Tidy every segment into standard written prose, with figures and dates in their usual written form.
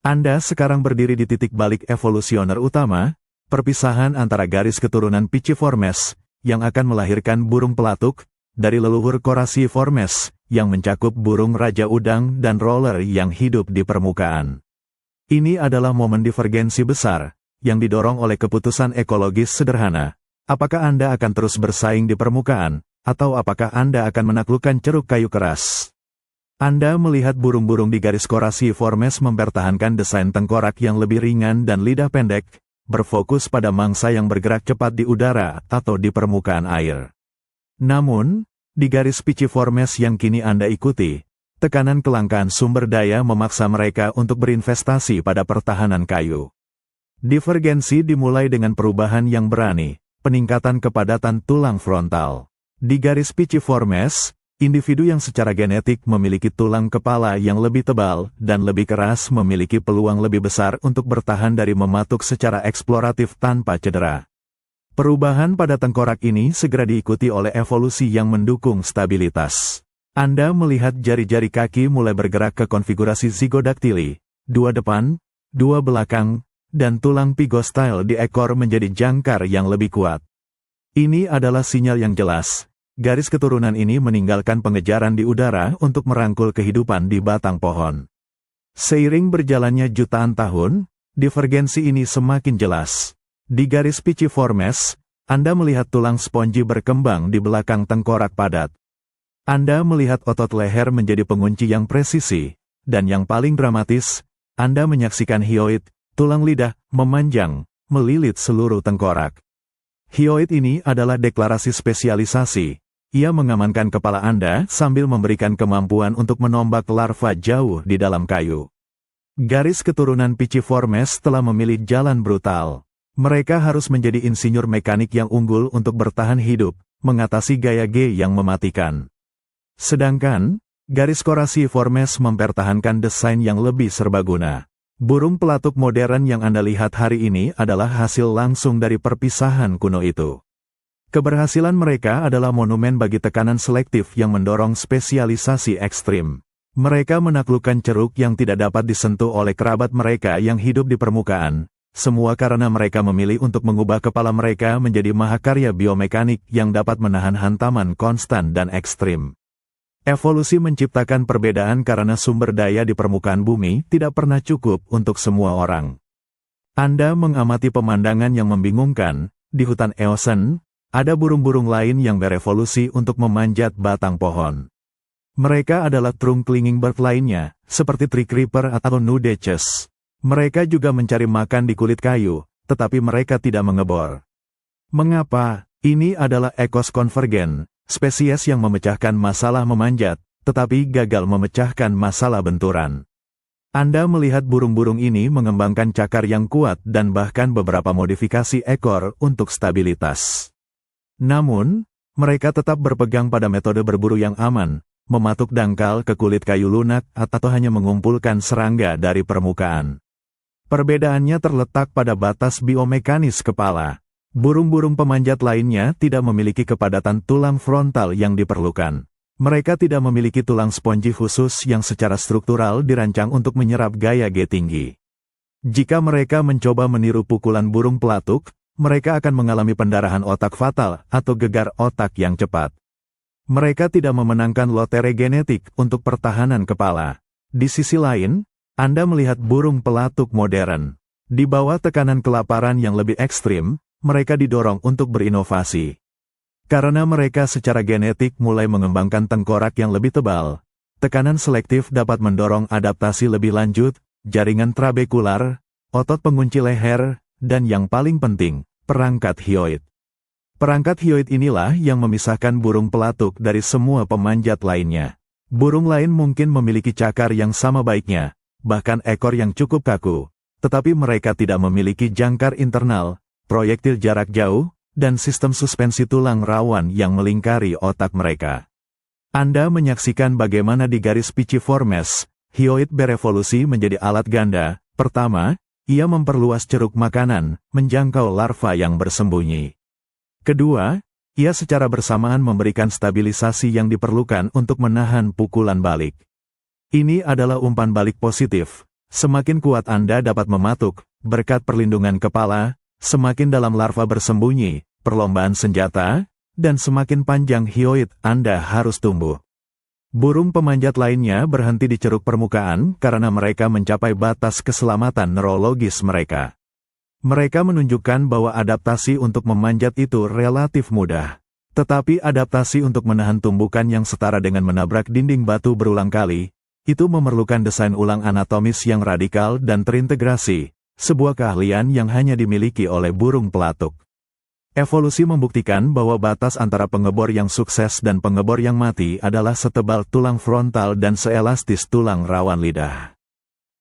Anda sekarang berdiri di titik balik evolusioner utama, perpisahan antara garis keturunan Piciformes, yang akan melahirkan burung pelatuk, dari leluhur Coraciiformes, yang mencakup burung raja udang dan roller yang hidup di permukaan. Ini adalah momen divergensi besar, yang didorong oleh keputusan ekologis sederhana. Apakah Anda akan terus bersaing di permukaan, atau apakah Anda akan menaklukkan ceruk kayu keras? Anda melihat burung-burung di garis Coraciiformes mempertahankan desain tengkorak yang lebih ringan dan lidah pendek, berfokus pada mangsa yang bergerak cepat di udara atau di permukaan air. Namun, di garis Piciformes yang kini Anda ikuti, tekanan kelangkaan sumber daya memaksa mereka untuk berinvestasi pada pertahanan kayu. Divergensi dimulai dengan perubahan yang berani, peningkatan kepadatan tulang frontal. Di garis Piciformes, individu yang secara genetik memiliki tulang kepala yang lebih tebal dan lebih keras memiliki peluang lebih besar untuk bertahan dari mematuk secara eksploratif tanpa cedera. Perubahan pada tengkorak ini segera diikuti oleh evolusi yang mendukung stabilitas. Anda melihat jari-jari kaki mulai bergerak ke konfigurasi zygodaktili, dua depan, dua belakang, dan tulang pigostyle di ekor menjadi jangkar yang lebih kuat. Ini adalah sinyal yang jelas. Garis keturunan ini meninggalkan pengejaran di udara untuk merangkul kehidupan di batang pohon. Seiring berjalannya jutaan tahun, divergensi ini semakin jelas. Di garis Piciformes, Anda melihat tulang spongi berkembang di belakang tengkorak padat. Anda melihat otot leher menjadi pengunci yang presisi, dan yang paling dramatis, Anda menyaksikan hyoid, tulang lidah, memanjang, melilit seluruh tengkorak. Hyoid ini adalah deklarasi spesialisasi. Ia mengamankan kepala Anda sambil memberikan kemampuan untuk menombak larva jauh di dalam kayu. Garis keturunan Piciformes telah memilih jalan brutal. Mereka harus menjadi insinyur mekanik yang unggul untuk bertahan hidup, mengatasi gaya G yang mematikan. Sedangkan, garis Coraciiformes mempertahankan desain yang lebih serbaguna. Burung pelatuk modern yang Anda lihat hari ini adalah hasil langsung dari perpisahan kuno itu. Keberhasilan mereka adalah monumen bagi tekanan selektif yang mendorong spesialisasi ekstrim. Mereka menaklukkan ceruk yang tidak dapat disentuh oleh kerabat mereka yang hidup di permukaan, semua karena mereka memilih untuk mengubah kepala mereka menjadi mahakarya biomekanik yang dapat menahan hantaman konstan dan ekstrim. Evolusi menciptakan perbedaan karena sumber daya di permukaan bumi tidak pernah cukup untuk semua orang. Anda mengamati pemandangan yang membingungkan. Di hutan Eosen, ada burung-burung lain yang berevolusi untuk memanjat batang pohon. Mereka adalah trunk clinging bird lainnya, seperti tree creeper atau nudeches. Mereka juga mencari makan di kulit kayu, tetapi mereka tidak mengebor. Mengapa? Ini adalah ekos konvergen, spesies yang memecahkan masalah memanjat, tetapi gagal memecahkan masalah benturan. Anda melihat burung-burung ini mengembangkan cakar yang kuat dan bahkan beberapa modifikasi ekor untuk stabilitas. Namun, mereka tetap berpegang pada metode berburu yang aman, mematuk dangkal ke kulit kayu lunak atau hanya mengumpulkan serangga dari permukaan. Perbedaannya terletak pada batas biomekanis kepala. Burung-burung pemanjat lainnya tidak memiliki kepadatan tulang frontal yang diperlukan. Mereka tidak memiliki tulang spongi khusus yang secara struktural dirancang untuk menyerap gaya G tinggi. Jika mereka mencoba meniru pukulan burung pelatuk, mereka akan mengalami pendarahan otak fatal atau gegar otak yang cepat. Mereka tidak memenangkan lotere genetik untuk pertahanan kepala. Di sisi lain, Anda melihat burung pelatuk modern. Di bawah tekanan kelaparan yang lebih ekstrim, mereka didorong untuk berinovasi. Karena mereka secara genetik mulai mengembangkan tengkorak yang lebih tebal, tekanan selektif dapat mendorong adaptasi lebih lanjut, jaringan trabekular, otot pengunci leher, dan yang paling penting, perangkat hyoid. Perangkat hyoid inilah yang memisahkan burung pelatuk dari semua pemanjat lainnya. Burung lain mungkin memiliki cakar yang sama baiknya, bahkan ekor yang cukup kaku, tetapi mereka tidak memiliki jangkar internal, proyektil jarak jauh, dan sistem suspensi tulang rawan yang melingkari otak mereka. Anda menyaksikan bagaimana di garis Piciformes, hyoid berevolusi menjadi alat ganda. Pertama, ia memperluas ceruk makanan, menjangkau larva yang bersembunyi. Kedua, ia secara bersamaan memberikan stabilisasi yang diperlukan untuk menahan pukulan balik. Ini adalah umpan balik positif. Semakin kuat Anda dapat mematuk, berkat perlindungan kepala, semakin dalam larva bersembunyi, perlombaan senjata, dan semakin panjang hyoid Anda harus tumbuh. Burung pemanjat lainnya berhenti di ceruk permukaan karena mereka mencapai batas keselamatan neurologis mereka. Mereka menunjukkan bahwa adaptasi untuk memanjat itu relatif mudah. Tetapi adaptasi untuk menahan tumbukan yang setara dengan menabrak dinding batu berulang kali, itu memerlukan desain ulang anatomis yang radikal dan terintegrasi, sebuah keahlian yang hanya dimiliki oleh burung pelatuk. Evolusi membuktikan bahwa batas antara pengebor yang sukses dan pengebor yang mati adalah setebal tulang frontal dan seelastis tulang rawan lidah.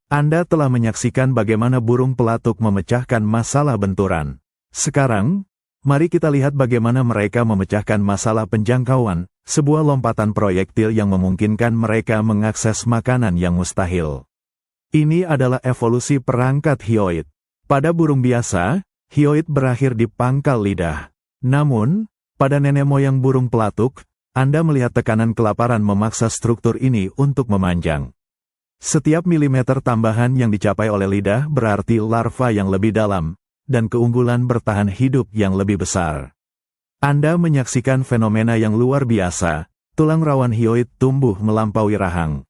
Anda telah menyaksikan bagaimana burung pelatuk memecahkan masalah benturan. Sekarang, mari kita lihat bagaimana mereka memecahkan masalah penjangkauan, sebuah lompatan proyektil yang memungkinkan mereka mengakses makanan yang mustahil. Ini adalah evolusi perangkat hyoid. Pada burung biasa, hyoid berakhir di pangkal lidah. Namun, pada nenek moyang burung pelatuk, Anda melihat tekanan kelaparan memaksa struktur ini untuk memanjang. Setiap milimeter tambahan yang dicapai oleh lidah berarti larva yang lebih dalam, dan keunggulan bertahan hidup yang lebih besar. Anda menyaksikan fenomena yang luar biasa, tulang rawan hyoid tumbuh melampaui rahang.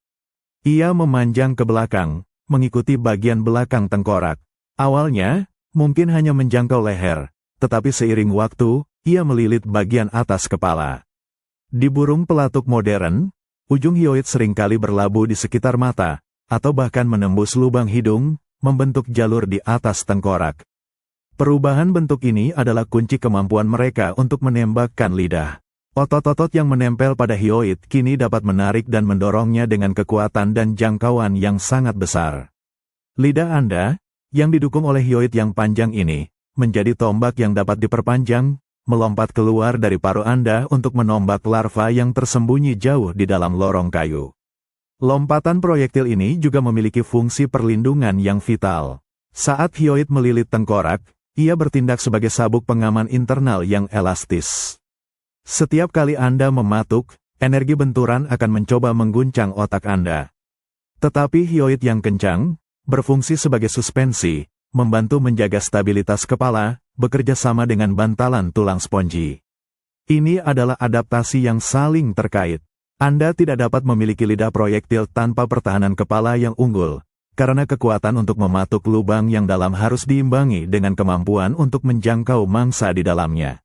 Ia memanjang ke belakang, mengikuti bagian belakang tengkorak. Awalnya, mungkin hanya menjangkau leher, tetapi seiring waktu, ia melilit bagian atas kepala. Di burung pelatuk modern, ujung hyoid seringkali berlabuh di sekitar mata, atau bahkan menembus lubang hidung, membentuk jalur di atas tengkorak. Perubahan bentuk ini adalah kunci kemampuan mereka untuk menembakkan lidah. Otot-otot yang menempel pada hyoid kini dapat menarik dan mendorongnya dengan kekuatan dan jangkauan yang sangat besar. Lidah Anda, yang didukung oleh hyoid yang panjang ini, menjadi tombak yang dapat diperpanjang, melompat keluar dari paruh Anda untuk menombak larva yang tersembunyi jauh di dalam lorong kayu. Lompatan proyektil ini juga memiliki fungsi perlindungan yang vital. Saat hyoid melilit tengkorak, ia bertindak sebagai sabuk pengaman internal yang elastis. Setiap kali Anda mematuk, energi benturan akan mencoba mengguncang otak Anda. Tetapi hyoid yang kencang, berfungsi sebagai suspensi, membantu menjaga stabilitas kepala, bekerja sama dengan bantalan tulang spongi. Ini adalah adaptasi yang saling terkait. Anda tidak dapat memiliki lidah proyektil tanpa pertahanan kepala yang unggul, karena kekuatan untuk mematuk lubang yang dalam harus diimbangi dengan kemampuan untuk menjangkau mangsa di dalamnya.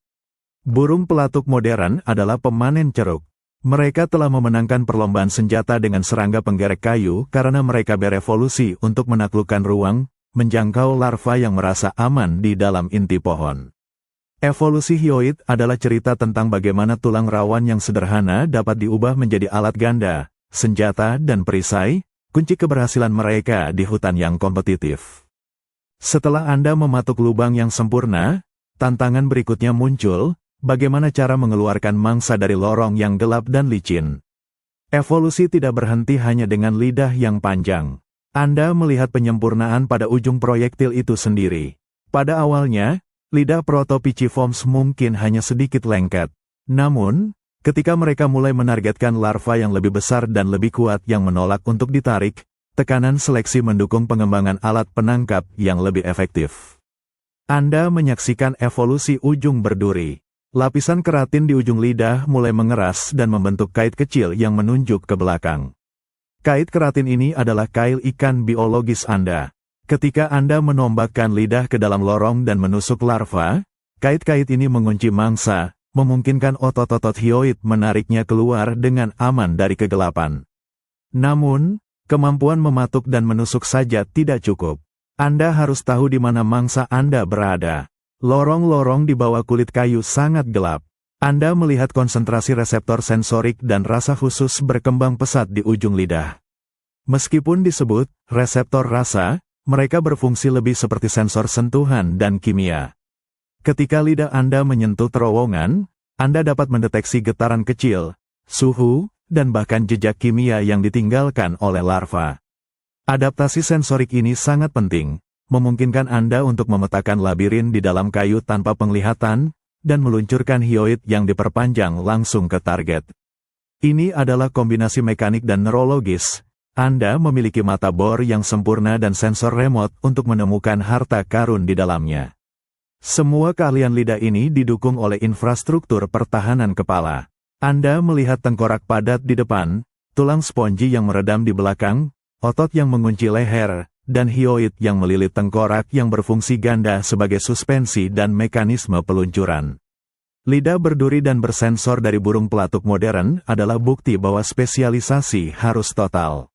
Burung pelatuk modern adalah pemanen ceruk. Mereka telah memenangkan perlombaan senjata dengan serangga penggerek kayu karena mereka berevolusi untuk menaklukkan ruang, menjangkau larva yang merasa aman di dalam inti pohon. Evolusi hyoid adalah cerita tentang bagaimana tulang rawan yang sederhana dapat diubah menjadi alat ganda, senjata dan perisai, kunci keberhasilan mereka di hutan yang kompetitif. Setelah Anda mematuk lubang yang sempurna, tantangan berikutnya muncul, bagaimana cara mengeluarkan mangsa dari lorong yang gelap dan licin. Evolusi tidak berhenti hanya dengan lidah yang panjang. Anda melihat penyempurnaan pada ujung proyektil itu sendiri. Pada awalnya, lidah Proto-Pitciformes mungkin hanya sedikit lengket. Namun, ketika mereka mulai menargetkan larva yang lebih besar dan lebih kuat yang menolak untuk ditarik, tekanan seleksi mendukung pengembangan alat penangkap yang lebih efektif. Anda menyaksikan evolusi ujung berduri. Lapisan keratin di ujung lidah mulai mengeras dan membentuk kait kecil yang menunjuk ke belakang. Kait keratin ini adalah kail ikan biologis Anda. Ketika Anda menombakkan lidah ke dalam lorong dan menusuk larva, kait-kait ini mengunci mangsa, memungkinkan otot-otot hyoid menariknya keluar dengan aman dari kegelapan. Namun, kemampuan mematuk dan menusuk saja tidak cukup. Anda harus tahu di mana mangsa Anda berada. Lorong-lorong di bawah kulit kayu sangat gelap. Anda melihat konsentrasi reseptor sensorik dan rasa khusus berkembang pesat di ujung lidah. Meskipun disebut reseptor rasa, mereka berfungsi lebih seperti sensor sentuhan dan kimia. Ketika lidah Anda menyentuh terowongan, Anda dapat mendeteksi getaran kecil, suhu, dan bahkan jejak kimia yang ditinggalkan oleh larva. Adaptasi sensorik ini sangat penting, memungkinkan Anda untuk memetakan labirin di dalam kayu tanpa penglihatan, dan meluncurkan hyoid yang diperpanjang langsung ke target. Ini adalah kombinasi mekanik dan neurologis, Anda memiliki mata bor yang sempurna dan sensor remote untuk menemukan harta karun di dalamnya. Semua keahlian lidah ini didukung oleh infrastruktur pertahanan kepala. Anda melihat tengkorak padat di depan, tulang spongi yang meredam di belakang, otot yang mengunci leher, dan hyoid yang melilit tengkorak yang berfungsi ganda sebagai suspensi dan mekanisme peluncuran. Lidah berduri dan bersensor dari burung pelatuk modern adalah bukti bahwa spesialisasi harus total.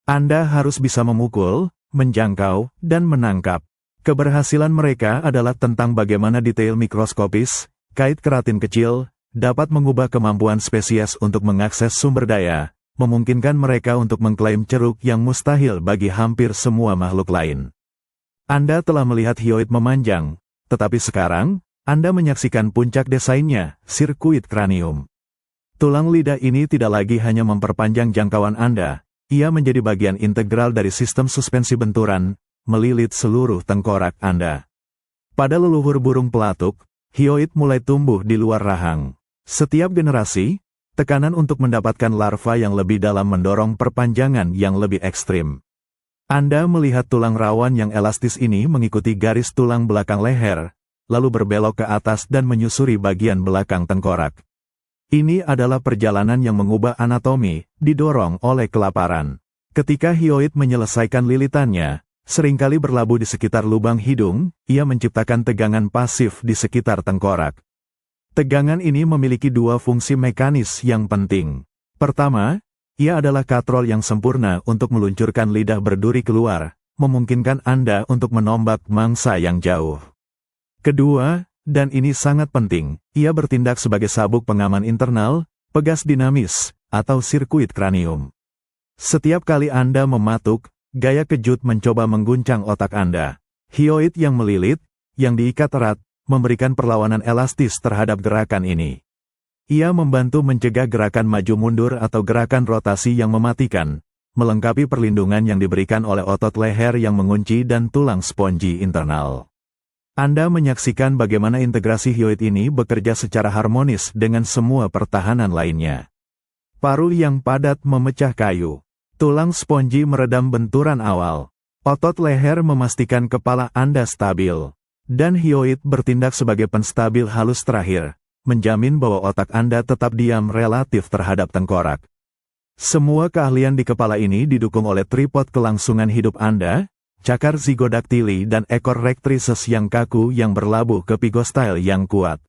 Anda harus bisa memukul, menjangkau, dan menangkap. Keberhasilan mereka adalah tentang bagaimana detail mikroskopis, kait keratin kecil, dapat mengubah kemampuan spesies untuk mengakses sumber daya, memungkinkan mereka untuk mengklaim ceruk yang mustahil bagi hampir semua makhluk lain. Anda telah melihat hyoid memanjang, tetapi sekarang, Anda menyaksikan puncak desainnya, sirkuit kranium. Tulang lidah ini tidak lagi hanya memperpanjang jangkauan Anda, ia menjadi bagian integral dari sistem suspensi benturan, melilit seluruh tengkorak Anda. Pada leluhur burung pelatuk, hyoid mulai tumbuh di luar rahang. Setiap generasi, tekanan untuk mendapatkan larva yang lebih dalam mendorong perpanjangan yang lebih ekstrim. Anda melihat tulang rawan yang elastis ini mengikuti garis tulang belakang leher, lalu berbelok ke atas dan menyusuri bagian belakang tengkorak. Ini adalah perjalanan yang mengubah anatomi, didorong oleh kelaparan. Ketika hyoid menyelesaikan lilitannya, seringkali berlabuh di sekitar lubang hidung, ia menciptakan tegangan pasif di sekitar tengkorak. Tegangan ini memiliki dua fungsi mekanis yang penting. Pertama, ia adalah katrol yang sempurna untuk meluncurkan lidah berduri keluar, memungkinkan Anda untuk menombak mangsa yang jauh. Kedua, dan ini sangat penting, ia bertindak sebagai sabuk pengaman internal, pegas dinamis, atau sirkuit kranium. Setiap kali Anda mematuk, gaya kejut mencoba mengguncang otak Anda. Hyoid yang melilit, yang diikat erat, memberikan perlawanan elastis terhadap gerakan ini. Ia membantu mencegah gerakan maju mundur atau gerakan rotasi yang mematikan, melengkapi perlindungan yang diberikan oleh otot leher yang mengunci dan tulang spongi internal. Anda menyaksikan bagaimana integrasi hyoid ini bekerja secara harmonis dengan semua pertahanan lainnya. Paru yang padat memecah kayu. Tulang spongi meredam benturan awal. Otot leher memastikan kepala Anda stabil. Dan hyoid bertindak sebagai penstabil halus terakhir, menjamin bahwa otak Anda tetap diam relatif terhadap tengkorak. Semua keahlian di kepala ini didukung oleh tripod kelangsungan hidup Anda, cakar zigodaktili dan ekor rectrices yang kaku yang berlabuh ke pygostyle yang kuat.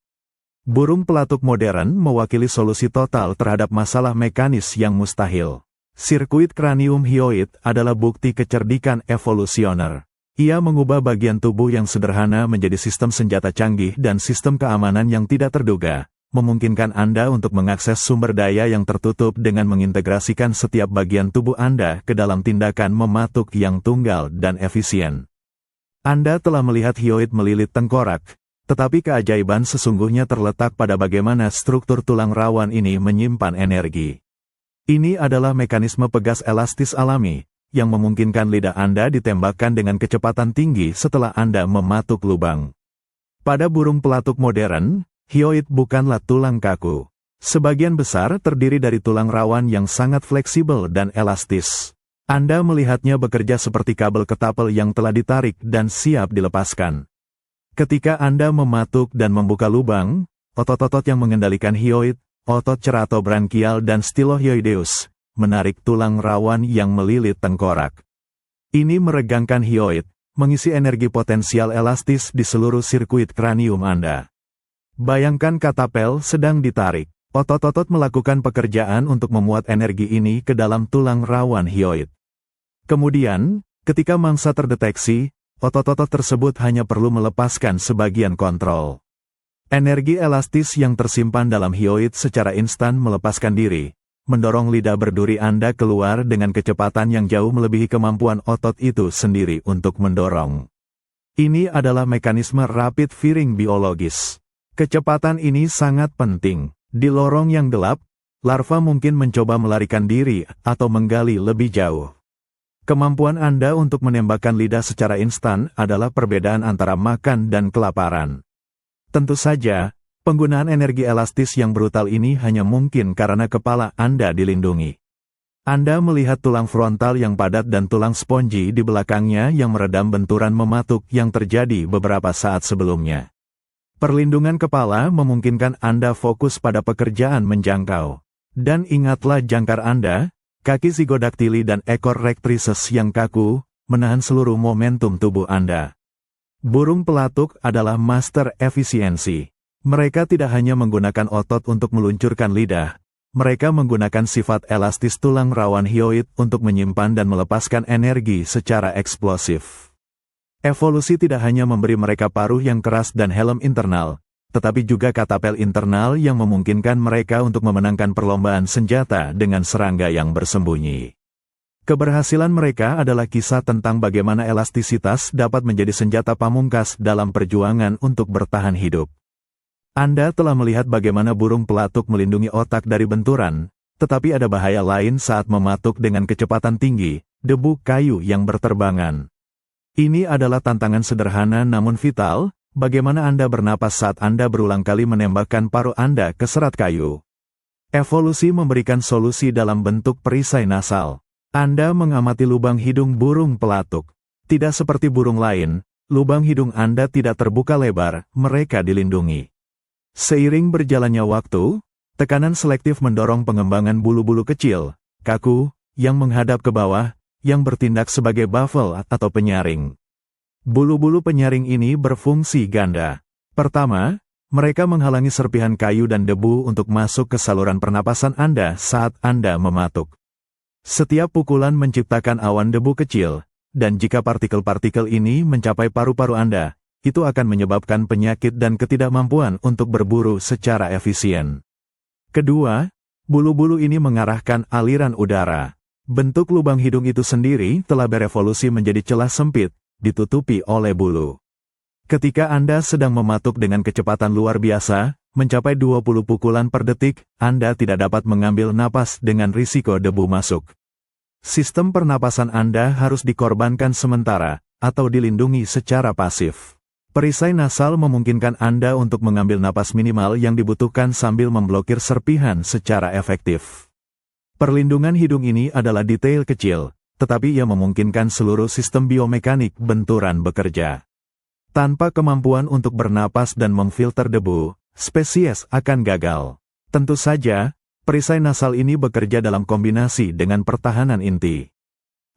Burung pelatuk modern mewakili solusi total terhadap masalah mekanis yang mustahil. Sirkuit kranium hyoid adalah bukti kecerdikan evolusioner. Ia mengubah bagian tubuh yang sederhana menjadi sistem senjata canggih dan sistem keamanan yang tidak terduga, memungkinkan Anda untuk mengakses sumber daya yang tertutup dengan mengintegrasikan setiap bagian tubuh Anda ke dalam tindakan mematuk yang tunggal dan efisien. Anda telah melihat hyoid melilit tengkorak, tetapi keajaiban sesungguhnya terletak pada bagaimana struktur tulang rawan ini menyimpan energi. Ini adalah mekanisme pegas elastis alami, yang memungkinkan lidah Anda ditembakkan dengan kecepatan tinggi setelah Anda mematuk lubang. Pada burung pelatuk modern, hyoid bukanlah tulang kaku. Sebagian besar terdiri dari tulang rawan yang sangat fleksibel dan elastis. Anda melihatnya bekerja seperti kabel ketapel yang telah ditarik dan siap dilepaskan. Ketika Anda mematuk dan membuka lubang, otot-otot yang mengendalikan hyoid, otot ceratobrankial dan stylohyoideus, menarik tulang rawan yang melilit tengkorak. Ini meregangkan hyoid, mengisi energi potensial elastis di seluruh sirkuit kranium Anda. Bayangkan katapel sedang ditarik. Otot-otot melakukan pekerjaan untuk memuat energi ini ke dalam tulang rawan hyoid. Kemudian, ketika mangsa terdeteksi, otot-otot tersebut hanya perlu melepaskan sebagian kontrol. Energi elastis yang tersimpan dalam hyoid secara instan melepaskan diri, mendorong lidah berduri Anda keluar dengan kecepatan yang jauh melebihi kemampuan otot itu sendiri untuk mendorong. Ini adalah mekanisme rapid firing biologis. Kecepatan ini sangat penting. Di lorong yang gelap, larva mungkin mencoba melarikan diri atau menggali lebih jauh. Kemampuan Anda untuk menembakkan lidah secara instan adalah perbedaan antara makan dan kelaparan. Tentu saja, penggunaan energi elastis yang brutal ini hanya mungkin karena kepala Anda dilindungi. Anda melihat tulang frontal yang padat dan tulang spongi di belakangnya yang meredam benturan mematuk yang terjadi beberapa saat sebelumnya. Perlindungan kepala memungkinkan Anda fokus pada pekerjaan menjangkau. Dan ingatlah jangkar Anda, kaki zigodaktili dan ekor rectrices yang kaku, menahan seluruh momentum tubuh Anda. Burung pelatuk adalah master efisiensi. Mereka tidak hanya menggunakan otot untuk meluncurkan lidah, mereka menggunakan sifat elastis tulang rawan hyoid untuk menyimpan dan melepaskan energi secara eksplosif. Evolusi tidak hanya memberi mereka paruh yang keras dan helm internal, tetapi juga katapel internal yang memungkinkan mereka untuk memenangkan perlombaan senjata dengan serangga yang bersembunyi. Keberhasilan mereka adalah kisah tentang bagaimana elastisitas dapat menjadi senjata pamungkas dalam perjuangan untuk bertahan hidup. Anda telah melihat bagaimana burung pelatuk melindungi otak dari benturan, tetapi ada bahaya lain saat mematuk dengan kecepatan tinggi, debu kayu yang berterbangan. Ini adalah tantangan sederhana namun vital, bagaimana Anda bernapas saat Anda berulang kali menembakkan paruh Anda ke serat kayu. Evolusi memberikan solusi dalam bentuk perisai nasal. Anda mengamati lubang hidung burung pelatuk. Tidak seperti burung lain, lubang hidung Anda tidak terbuka lebar, mereka dilindungi. Seiring berjalannya waktu, tekanan selektif mendorong pengembangan bulu-bulu kecil, kaku, yang menghadap ke bawah, yang bertindak sebagai baffle atau penyaring. Bulu-bulu penyaring ini berfungsi ganda. Pertama, mereka menghalangi serpihan kayu dan debu untuk masuk ke saluran pernapasan Anda saat Anda mematuk. Setiap pukulan menciptakan awan debu kecil, dan jika partikel-partikel ini mencapai paru-paru Anda, itu akan menyebabkan penyakit dan ketidakmampuan untuk berburu secara efisien. Kedua, bulu-bulu ini mengarahkan aliran udara. Bentuk lubang hidung itu sendiri telah berevolusi menjadi celah sempit, ditutupi oleh bulu. Ketika Anda sedang mematuk dengan kecepatan luar biasa, mencapai 20 pukulan per detik, Anda tidak dapat mengambil napas dengan risiko debu masuk. Sistem pernapasan Anda harus dikorbankan sementara, atau dilindungi secara pasif. Perisai nasal memungkinkan Anda untuk mengambil napas minimal yang dibutuhkan sambil memblokir serpihan secara efektif. Perlindungan hidung ini adalah detail kecil, tetapi ia memungkinkan seluruh sistem biomekanik benturan bekerja. Tanpa kemampuan untuk bernapas dan memfilter debu, spesies akan gagal. Tentu saja, perisai nasal ini bekerja dalam kombinasi dengan pertahanan inti.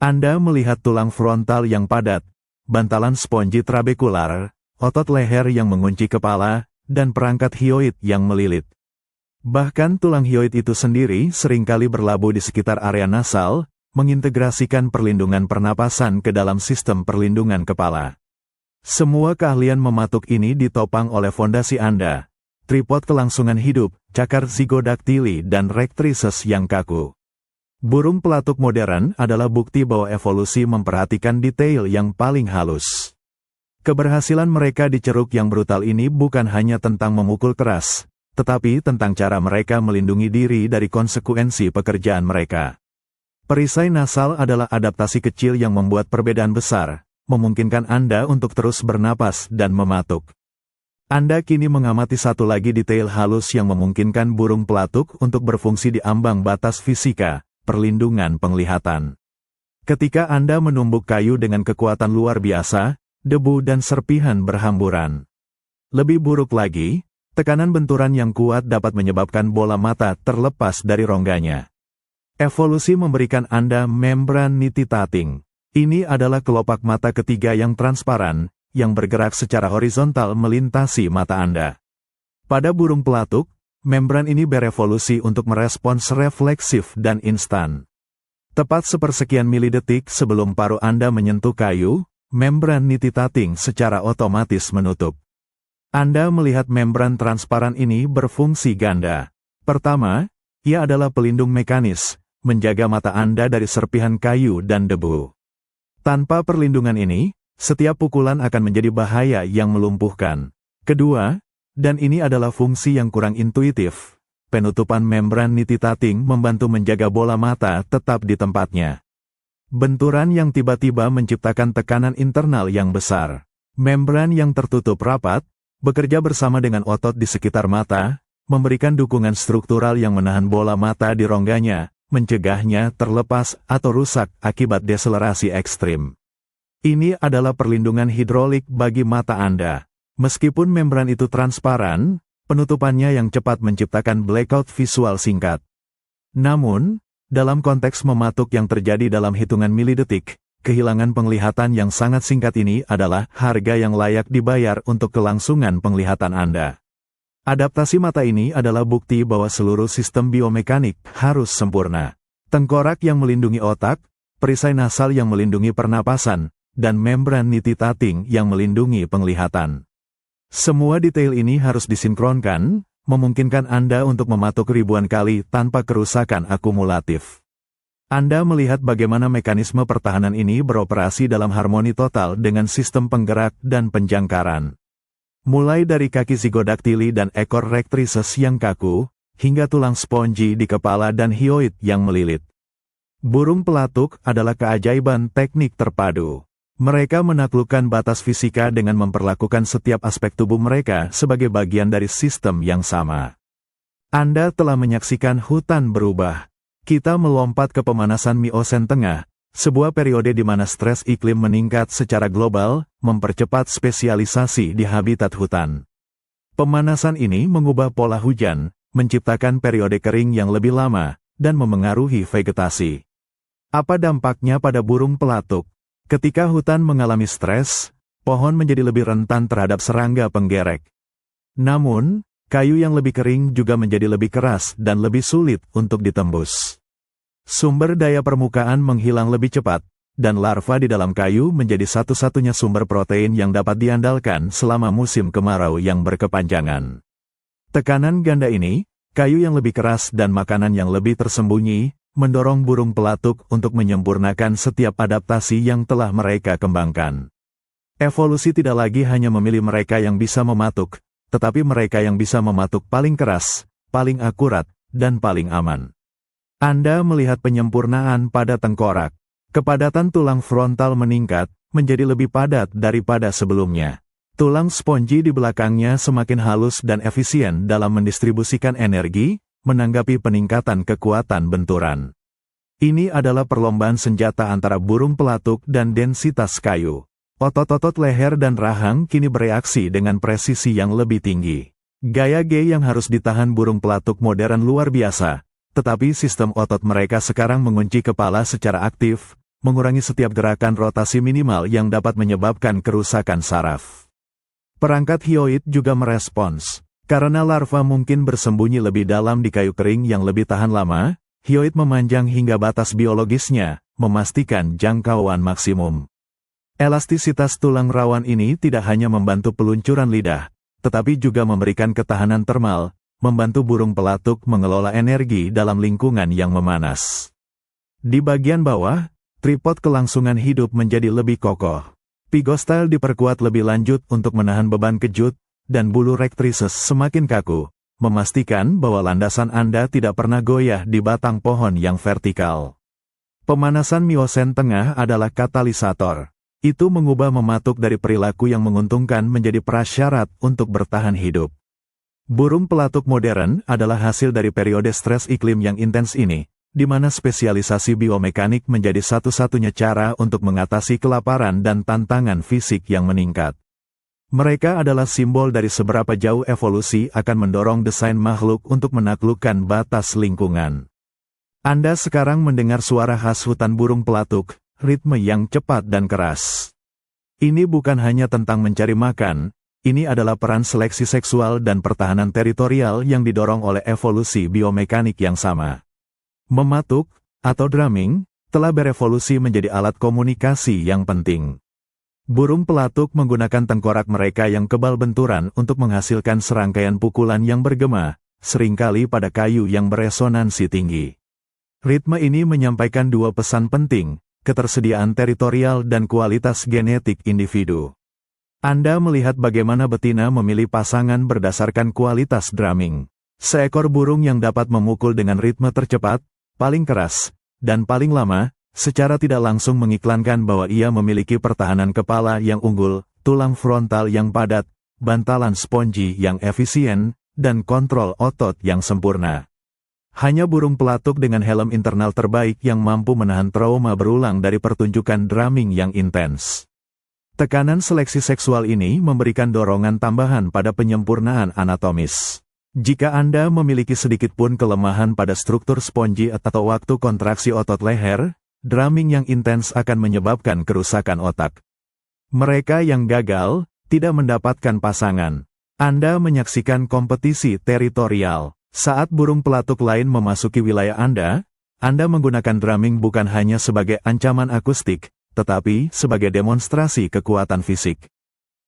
Anda melihat tulang frontal yang padat, bantalan spongi trabekular, otot leher yang mengunci kepala, dan perangkat hyoid yang melilit. Bahkan tulang hyoid itu sendiri seringkali berlabuh di sekitar area nasal, mengintegrasikan perlindungan pernapasan ke dalam sistem perlindungan kepala. Semua keahlian mematuk ini ditopang oleh fondasi Anda, tripod kelangsungan hidup, cakar zigodaktili dan rectrices yang kaku. Burung pelatuk modern adalah bukti bahwa evolusi memperhatikan detail yang paling halus. Keberhasilan mereka di ceruk yang brutal ini bukan hanya tentang memukul keras, tetapi tentang cara mereka melindungi diri dari konsekuensi pekerjaan mereka. Perisai nasal adalah adaptasi kecil yang membuat perbedaan besar, memungkinkan Anda untuk terus bernapas dan mematuk. Anda kini mengamati satu lagi detail halus yang memungkinkan burung pelatuk untuk berfungsi di ambang batas fisika, perlindungan penglihatan. Ketika Anda menumbuk kayu dengan kekuatan luar biasa, debu dan serpihan berhamburan. Lebih buruk lagi, tekanan benturan yang kuat dapat menyebabkan bola mata terlepas dari rongganya. Evolusi memberikan Anda membran nititating. Ini adalah kelopak mata ketiga yang transparan, yang bergerak secara horizontal melintasi mata Anda. Pada burung pelatuk, membran ini berevolusi untuk merespons refleksif dan instan. Tepat sepersekian milidetik sebelum paruh Anda menyentuh kayu, membran nititating secara otomatis menutup. Anda melihat membran transparan ini berfungsi ganda. Pertama, ia adalah pelindung mekanis, menjaga mata Anda dari serpihan kayu dan debu. Tanpa perlindungan ini, setiap pukulan akan menjadi bahaya yang melumpuhkan. Kedua, dan ini adalah fungsi yang kurang intuitif, penutupan membran nititating membantu menjaga bola mata tetap di tempatnya. Benturan yang tiba-tiba menciptakan tekanan internal yang besar. Membran yang tertutup rapat, bekerja bersama dengan otot di sekitar mata, memberikan dukungan struktural yang menahan bola mata di rongganya, mencegahnya terlepas atau rusak akibat deselerasi ekstrim. Ini adalah perlindungan hidrolik bagi mata Anda. Meskipun membran itu transparan, penutupannya yang cepat menciptakan blackout visual singkat. Namun, dalam konteks mematuk yang terjadi dalam hitungan milidetik, kehilangan penglihatan yang sangat singkat ini adalah harga yang layak dibayar untuk kelangsungan penglihatan Anda. Adaptasi mata ini adalah bukti bahwa seluruh sistem biomekanik harus sempurna. Tengkorak yang melindungi otak, perisai nasal yang melindungi pernapasan, dan membran nititating yang melindungi penglihatan. Semua detail ini harus disinkronkan, memungkinkan Anda untuk mematuk ribuan kali tanpa kerusakan akumulatif. Anda melihat bagaimana mekanisme pertahanan ini beroperasi dalam harmoni total dengan sistem penggerak dan penjangkaran. Mulai dari kaki zigodaktili dan ekor rectrices yang kaku, hingga tulang spongy di kepala dan hyoid yang melilit. Burung pelatuk adalah keajaiban teknik terpadu. Mereka menaklukkan batas fisika dengan memperlakukan setiap aspek tubuh mereka sebagai bagian dari sistem yang sama. Anda telah menyaksikan hutan berubah. Kita melompat ke pemanasan Miosen Tengah, sebuah periode di mana stres iklim meningkat secara global, mempercepat spesialisasi di habitat hutan. Pemanasan ini mengubah pola hujan, menciptakan periode kering yang lebih lama, dan memengaruhi vegetasi. Apa dampaknya pada burung pelatuk? Ketika hutan mengalami stres, pohon menjadi lebih rentan terhadap serangga penggerek. Namun, kayu yang lebih kering juga menjadi lebih keras dan lebih sulit untuk ditembus. Sumber daya permukaan menghilang lebih cepat, dan larva di dalam kayu menjadi satu-satunya sumber protein yang dapat diandalkan selama musim kemarau yang berkepanjangan. Tekanan ganda ini, kayu yang lebih keras dan makanan yang lebih tersembunyi, mendorong burung pelatuk untuk menyempurnakan setiap adaptasi yang telah mereka kembangkan. Evolusi tidak lagi hanya memilih mereka yang bisa mematuk, tetapi mereka yang bisa mematuk paling keras, paling akurat, dan paling aman. Anda melihat penyempurnaan pada tengkorak. Kepadatan tulang frontal meningkat, menjadi lebih padat daripada sebelumnya. Tulang spongy di belakangnya semakin halus dan efisien dalam mendistribusikan energi, menanggapi peningkatan kekuatan benturan. Ini adalah perlombaan senjata antara burung pelatuk dan densitas kayu. Otot-otot leher dan rahang kini bereaksi dengan presisi yang lebih tinggi. Gaya G yang harus ditahan burung pelatuk modern luar biasa, tetapi sistem otot mereka sekarang mengunci kepala secara aktif, mengurangi setiap gerakan rotasi minimal yang dapat menyebabkan kerusakan saraf. Perangkat hyoid juga merespons. Karena larva mungkin bersembunyi lebih dalam di kayu kering yang lebih tahan lama, hyoid memanjang hingga batas biologisnya, memastikan jangkauan maksimum. Elastisitas tulang rawan ini tidak hanya membantu peluncuran lidah, tetapi juga memberikan ketahanan termal, membantu burung pelatuk mengelola energi dalam lingkungan yang memanas. Di bagian bawah, tripod kelangsungan hidup menjadi lebih kokoh. Pygostyle diperkuat lebih lanjut untuk menahan beban kejut, dan bulu rectrices semakin kaku, memastikan bahwa landasan Anda tidak pernah goyah di batang pohon yang vertikal. Pemanasan Miosen Tengah adalah katalisator. Itu mengubah mematuk dari perilaku yang menguntungkan menjadi prasyarat untuk bertahan hidup. Burung pelatuk modern adalah hasil dari periode stres iklim yang intens ini, di mana spesialisasi biomekanik menjadi satu-satunya cara untuk mengatasi kelaparan dan tantangan fisik yang meningkat. Mereka adalah simbol dari seberapa jauh evolusi akan mendorong desain makhluk untuk menaklukkan batas lingkungan. Anda sekarang mendengar suara khas hutan burung pelatuk, ritme yang cepat dan keras. Ini bukan hanya tentang mencari makan, ini adalah peran seleksi seksual dan pertahanan teritorial yang didorong oleh evolusi biomekanik yang sama. Mematuk, atau drumming, telah berevolusi menjadi alat komunikasi yang penting. Burung pelatuk menggunakan tengkorak mereka yang kebal benturan untuk menghasilkan serangkaian pukulan yang bergema, seringkali pada kayu yang beresonansi tinggi. Ritme ini menyampaikan dua pesan penting, ketersediaan teritorial dan kualitas genetik individu. Anda melihat bagaimana betina memilih pasangan berdasarkan kualitas drumming. Seekor burung yang dapat memukul dengan ritme tercepat, paling keras, dan paling lama, secara tidak langsung mengiklankan bahwa ia memiliki pertahanan kepala yang unggul, tulang frontal yang padat, bantalan spongy yang efisien, dan kontrol otot yang sempurna. Hanya burung pelatuk dengan helm internal terbaik yang mampu menahan trauma berulang dari pertunjukan drumming yang intens. Tekanan seleksi seksual ini memberikan dorongan tambahan pada penyempurnaan anatomis. Jika Anda memiliki sedikit pun kelemahan pada struktur spongi atau waktu kontraksi otot leher, drumming yang intens akan menyebabkan kerusakan otak. Mereka yang gagal, tidak mendapatkan pasangan. Anda menyaksikan kompetisi teritorial. Saat burung pelatuk lain memasuki wilayah Anda menggunakan drumming bukan hanya sebagai ancaman akustik, tetapi sebagai demonstrasi kekuatan fisik.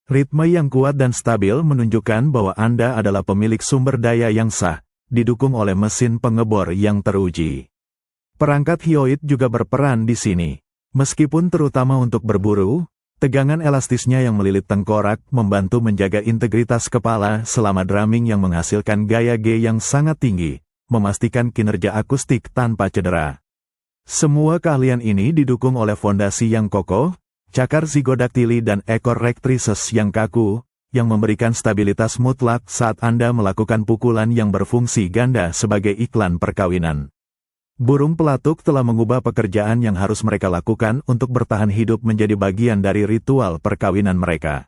Ritme yang kuat dan stabil menunjukkan bahwa Anda adalah pemilik sumber daya yang sah, didukung oleh mesin pengebor yang teruji. Perangkat hyoid juga berperan di sini. Meskipun terutama untuk berburu, tegangan elastisnya yang melilit tengkorak membantu menjaga integritas kepala selama drumming yang menghasilkan gaya G yang sangat tinggi, memastikan kinerja akustik tanpa cedera. Semua keahlian ini didukung oleh fondasi yang kokoh, cakar zygodaktili dan ekor rectrices yang kaku, yang memberikan stabilitas mutlak saat Anda melakukan pukulan yang berfungsi ganda sebagai iklan perkawinan. Burung pelatuk telah mengubah pekerjaan yang harus mereka lakukan untuk bertahan hidup menjadi bagian dari ritual perkawinan mereka.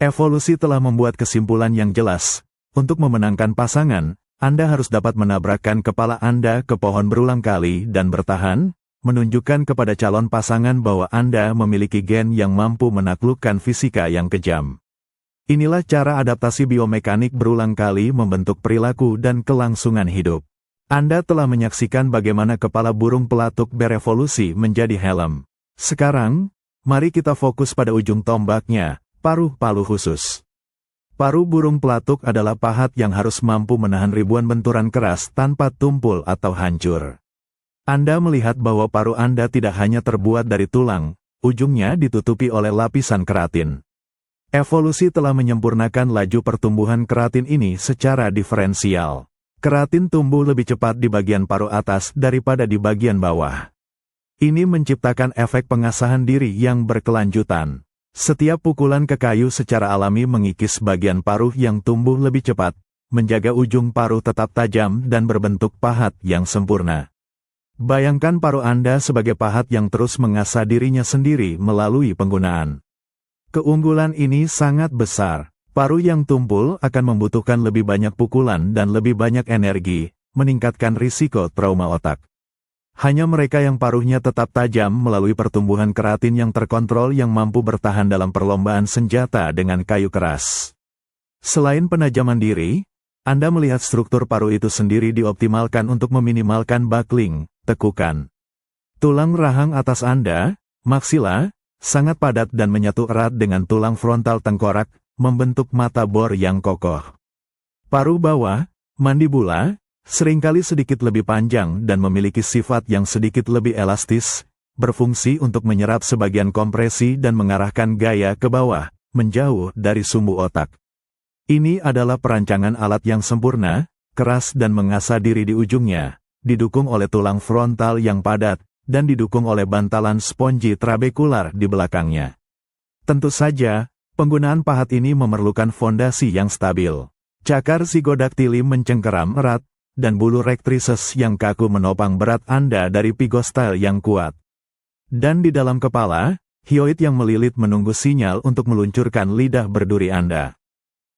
Evolusi telah membuat kesimpulan yang jelas. Untuk memenangkan pasangan, Anda harus dapat menabrakkan kepala Anda ke pohon berulang kali dan bertahan, menunjukkan kepada calon pasangan bahwa Anda memiliki gen yang mampu menaklukkan fisika yang kejam. Inilah cara adaptasi biomekanik berulang kali membentuk perilaku dan kelangsungan hidup. Anda telah menyaksikan bagaimana kepala burung pelatuk berevolusi menjadi helm. Sekarang, mari kita fokus pada ujung tombaknya, paruh-palu khusus. Paruh burung pelatuk adalah pahat yang harus mampu menahan ribuan benturan keras tanpa tumpul atau hancur. Anda melihat bahwa paruh Anda tidak hanya terbuat dari tulang, ujungnya ditutupi oleh lapisan keratin. Evolusi telah menyempurnakan laju pertumbuhan keratin ini secara diferensial. Keratin tumbuh lebih cepat di bagian paruh atas daripada di bagian bawah. Ini menciptakan efek pengasahan diri yang berkelanjutan. Setiap pukulan ke kayu secara alami mengikis bagian paruh yang tumbuh lebih cepat, menjaga ujung paruh tetap tajam dan berbentuk pahat yang sempurna. Bayangkan paruh Anda sebagai pahat yang terus mengasah dirinya sendiri melalui penggunaan. Keunggulan ini sangat besar. Paruh yang tumpul akan membutuhkan lebih banyak pukulan dan lebih banyak energi, meningkatkan risiko trauma otak. Hanya mereka yang paruhnya tetap tajam melalui pertumbuhan keratin yang terkontrol yang mampu bertahan dalam perlombaan senjata dengan kayu keras. Selain penajaman diri, Anda melihat struktur paruh itu sendiri dioptimalkan untuk meminimalkan buckling, tekukan. Tulang rahang atas Anda, maksila, sangat padat dan menyatu erat dengan tulang frontal tengkorak, membentuk mata bor yang kokoh. Paruh bawah, mandibula, seringkali sedikit lebih panjang dan memiliki sifat yang sedikit lebih elastis, berfungsi untuk menyerap sebagian kompresi dan mengarahkan gaya ke bawah, menjauh dari sumbu otak. Ini adalah perancangan alat yang sempurna, keras dan mengasah diri di ujungnya, didukung oleh tulang frontal yang padat, dan didukung oleh bantalan spongi trabekular di belakangnya. Tentu saja, penggunaan pahat ini memerlukan fondasi yang stabil. Cakar zygodaktili mencengkeram erat, dan bulu rectrices yang kaku menopang berat Anda dari pigostyle yang kuat. Dan di dalam kepala, hyoid yang melilit menunggu sinyal untuk meluncurkan lidah berduri Anda.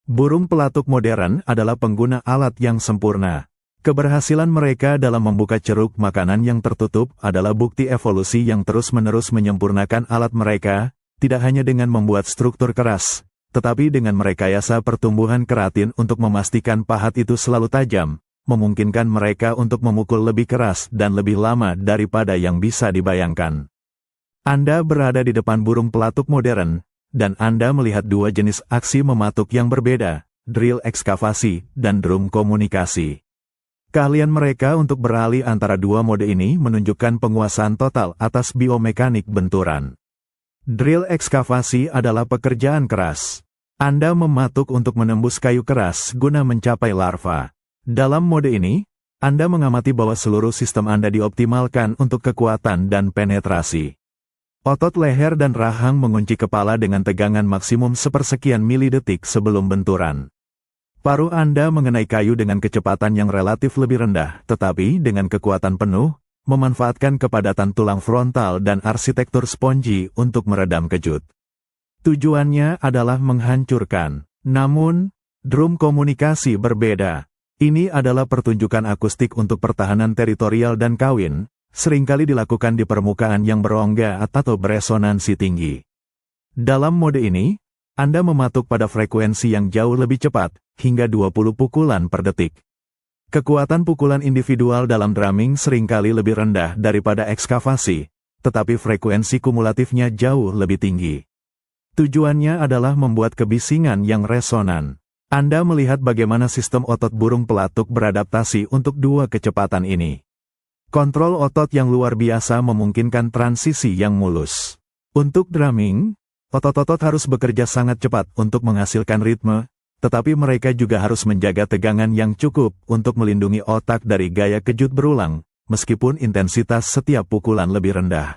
Burung pelatuk modern adalah pengguna alat yang sempurna. Keberhasilan mereka dalam membuka ceruk makanan yang tertutup adalah bukti evolusi yang terus-menerus menyempurnakan alat mereka, tidak hanya dengan membuat struktur keras, tetapi dengan merekayasa pertumbuhan keratin untuk memastikan pahat itu selalu tajam, memungkinkan mereka untuk memukul lebih keras dan lebih lama daripada yang bisa dibayangkan. Anda berada di depan burung pelatuk modern, dan Anda melihat dua jenis aksi mematuk yang berbeda, drill ekskavasi dan drum komunikasi. Keahlian mereka untuk beralih antara dua mode ini menunjukkan penguasaan total atas biomekanik benturan. Drill ekskavasi adalah pekerjaan keras. Anda mematuk untuk menembus kayu keras guna mencapai larva. Dalam mode ini, Anda mengamati bahwa seluruh sistem Anda dioptimalkan untuk kekuatan dan penetrasi. Otot leher dan rahang mengunci kepala dengan tegangan maksimum sepersekian milidetik sebelum benturan. Paruh Anda mengenai kayu dengan kecepatan yang relatif lebih rendah, tetapi dengan kekuatan penuh, memanfaatkan kepadatan tulang frontal dan arsitektur spongy untuk meredam kejut. Tujuannya adalah menghancurkan. Namun, drum komunikasi berbeda. Ini adalah pertunjukan akustik untuk pertahanan teritorial dan kawin, seringkali dilakukan di permukaan yang berongga atau beresonansi tinggi. Dalam mode ini, Anda mematuk pada frekuensi yang jauh lebih cepat, hingga 20 pukulan per detik. Kekuatan pukulan individual dalam drumming seringkali lebih rendah daripada ekskavasi, tetapi frekuensi kumulatifnya jauh lebih tinggi. Tujuannya adalah membuat kebisingan yang resonan. Anda melihat bagaimana sistem otot burung pelatuk beradaptasi untuk dua kecepatan ini. Kontrol otot yang luar biasa memungkinkan transisi yang mulus. Untuk drumming, otot-otot harus bekerja sangat cepat untuk menghasilkan ritme, tetapi mereka juga harus menjaga tegangan yang cukup untuk melindungi otak dari gaya kejut berulang, meskipun intensitas setiap pukulan lebih rendah.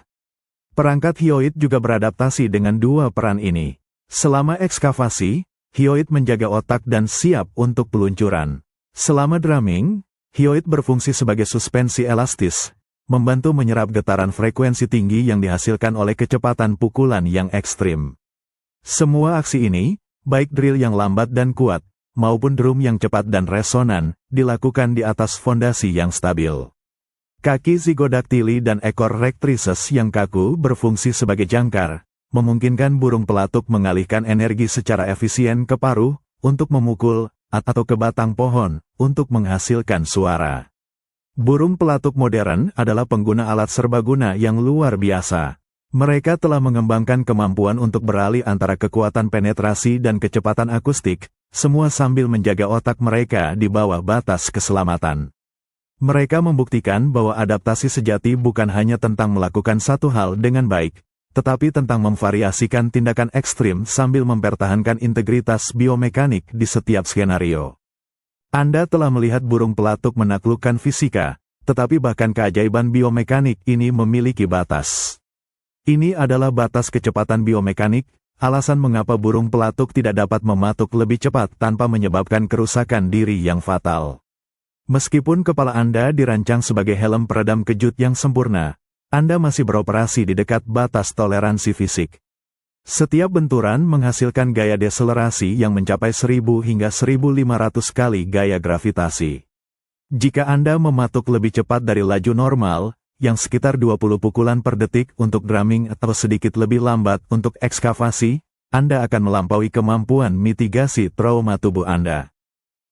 Perangkat hyoid juga beradaptasi dengan dua peran ini. Selama ekskavasi, hyoid menjaga otak dan siap untuk peluncuran. Selama drumming, hyoid berfungsi sebagai suspensi elastis, membantu menyerap getaran frekuensi tinggi yang dihasilkan oleh kecepatan pukulan yang ekstrim. Semua aksi ini, baik drill yang lambat dan kuat, maupun drum yang cepat dan resonan, dilakukan di atas fondasi yang stabil. Kaki zigodaktili dan ekor rectrices yang kaku berfungsi sebagai jangkar, memungkinkan burung pelatuk mengalihkan energi secara efisien ke paruh, untuk memukul, atau ke batang pohon, untuk menghasilkan suara. Burung pelatuk modern adalah pengguna alat serbaguna yang luar biasa. Mereka telah mengembangkan kemampuan untuk beralih antara kekuatan penetrasi dan kecepatan akustik, semua sambil menjaga otak mereka di bawah batas keselamatan. Mereka membuktikan bahwa adaptasi sejati bukan hanya tentang melakukan satu hal dengan baik, tetapi tentang memvariasikan tindakan ekstrim sambil mempertahankan integritas biomekanik di setiap skenario. Anda telah melihat burung pelatuk menaklukkan fisika, tetapi bahkan keajaiban biomekanik ini memiliki batas. Ini adalah batas kecepatan biomekanik, alasan mengapa burung pelatuk tidak dapat mematuk lebih cepat tanpa menyebabkan kerusakan diri yang fatal. Meskipun kepala Anda dirancang sebagai helm peredam kejut yang sempurna, Anda masih beroperasi di dekat batas toleransi fisik. Setiap benturan menghasilkan gaya deselerasi yang mencapai 1000 hingga 1500 kali gaya gravitasi. Jika Anda mematuk lebih cepat dari laju normal, yang sekitar 20 pukulan per detik untuk drumming atau sedikit lebih lambat untuk ekskavasi, Anda akan melampaui kemampuan mitigasi trauma tubuh Anda.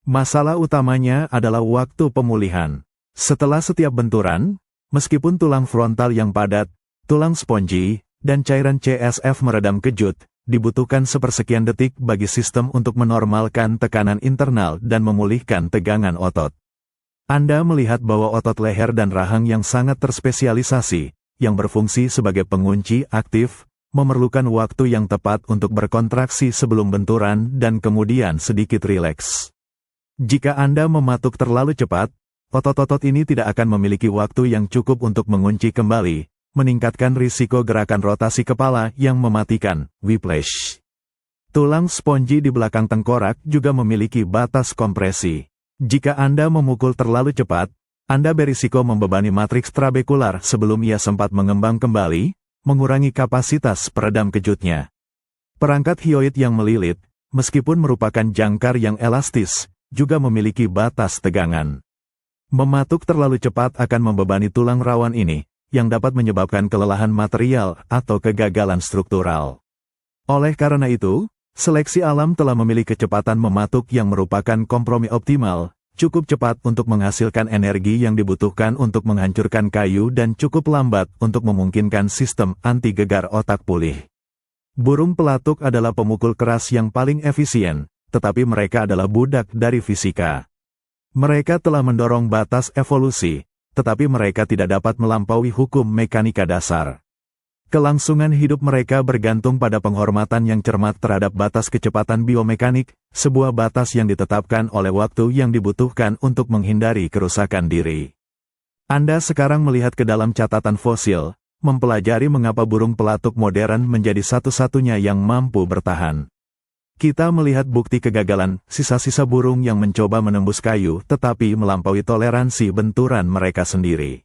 Masalah utamanya adalah waktu pemulihan. Setelah setiap benturan, meskipun tulang frontal yang padat, tulang spongy, dan cairan CSF meredam kejut, dibutuhkan sepersekian detik bagi sistem untuk menormalkan tekanan internal dan memulihkan tegangan otot. Anda melihat bahwa otot leher dan rahang yang sangat terspesialisasi, yang berfungsi sebagai pengunci aktif, memerlukan waktu yang tepat untuk berkontraksi sebelum benturan dan kemudian sedikit rileks. Jika Anda mematuk terlalu cepat, otot-otot ini tidak akan memiliki waktu yang cukup untuk mengunci kembali, meningkatkan risiko gerakan rotasi kepala yang mematikan, whiplash. Tulang spongy di belakang tengkorak juga memiliki batas kompresi. Jika Anda memukul terlalu cepat, Anda berisiko membebani matriks trabekular sebelum ia sempat mengembang kembali, mengurangi kapasitas peredam kejutnya. Perangkat hyoid yang melilit, meskipun merupakan jangkar yang elastis, juga memiliki batas tegangan. Mematuk terlalu cepat akan membebani tulang rawan ini, yang dapat menyebabkan kelelahan material atau kegagalan struktural. Oleh karena itu, seleksi alam telah memilih kecepatan mematuk yang merupakan kompromi optimal, cukup cepat untuk menghasilkan energi yang dibutuhkan untuk menghancurkan kayu dan cukup lambat untuk memungkinkan sistem anti-gegar otak pulih. Burung pelatuk adalah pemukul keras yang paling efisien, tetapi mereka adalah budak dari fisika. Mereka telah mendorong batas evolusi, tetapi mereka tidak dapat melampaui hukum mekanika dasar. Kelangsungan hidup mereka bergantung pada penghormatan yang cermat terhadap batas kecepatan biomekanik, sebuah batas yang ditetapkan oleh waktu yang dibutuhkan untuk menghindari kerusakan diri. Anda sekarang melihat ke dalam catatan fosil, mempelajari mengapa burung pelatuk modern menjadi satu-satunya yang mampu bertahan. Kita melihat bukti kegagalan, sisa-sisa burung yang mencoba menembus kayu tetapi melampaui toleransi benturan mereka sendiri.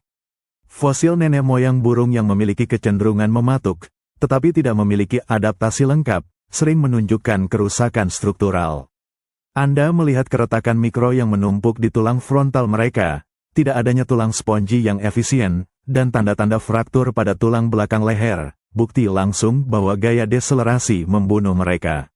Fosil nenek moyang burung yang memiliki kecenderungan mematuk, tetapi tidak memiliki adaptasi lengkap, sering menunjukkan kerusakan struktural. Anda melihat keretakan mikro yang menumpuk di tulang frontal mereka, tidak adanya tulang spongi yang efisien, dan tanda-tanda fraktur pada tulang belakang leher, bukti langsung bahwa gaya deselerasi membunuh mereka.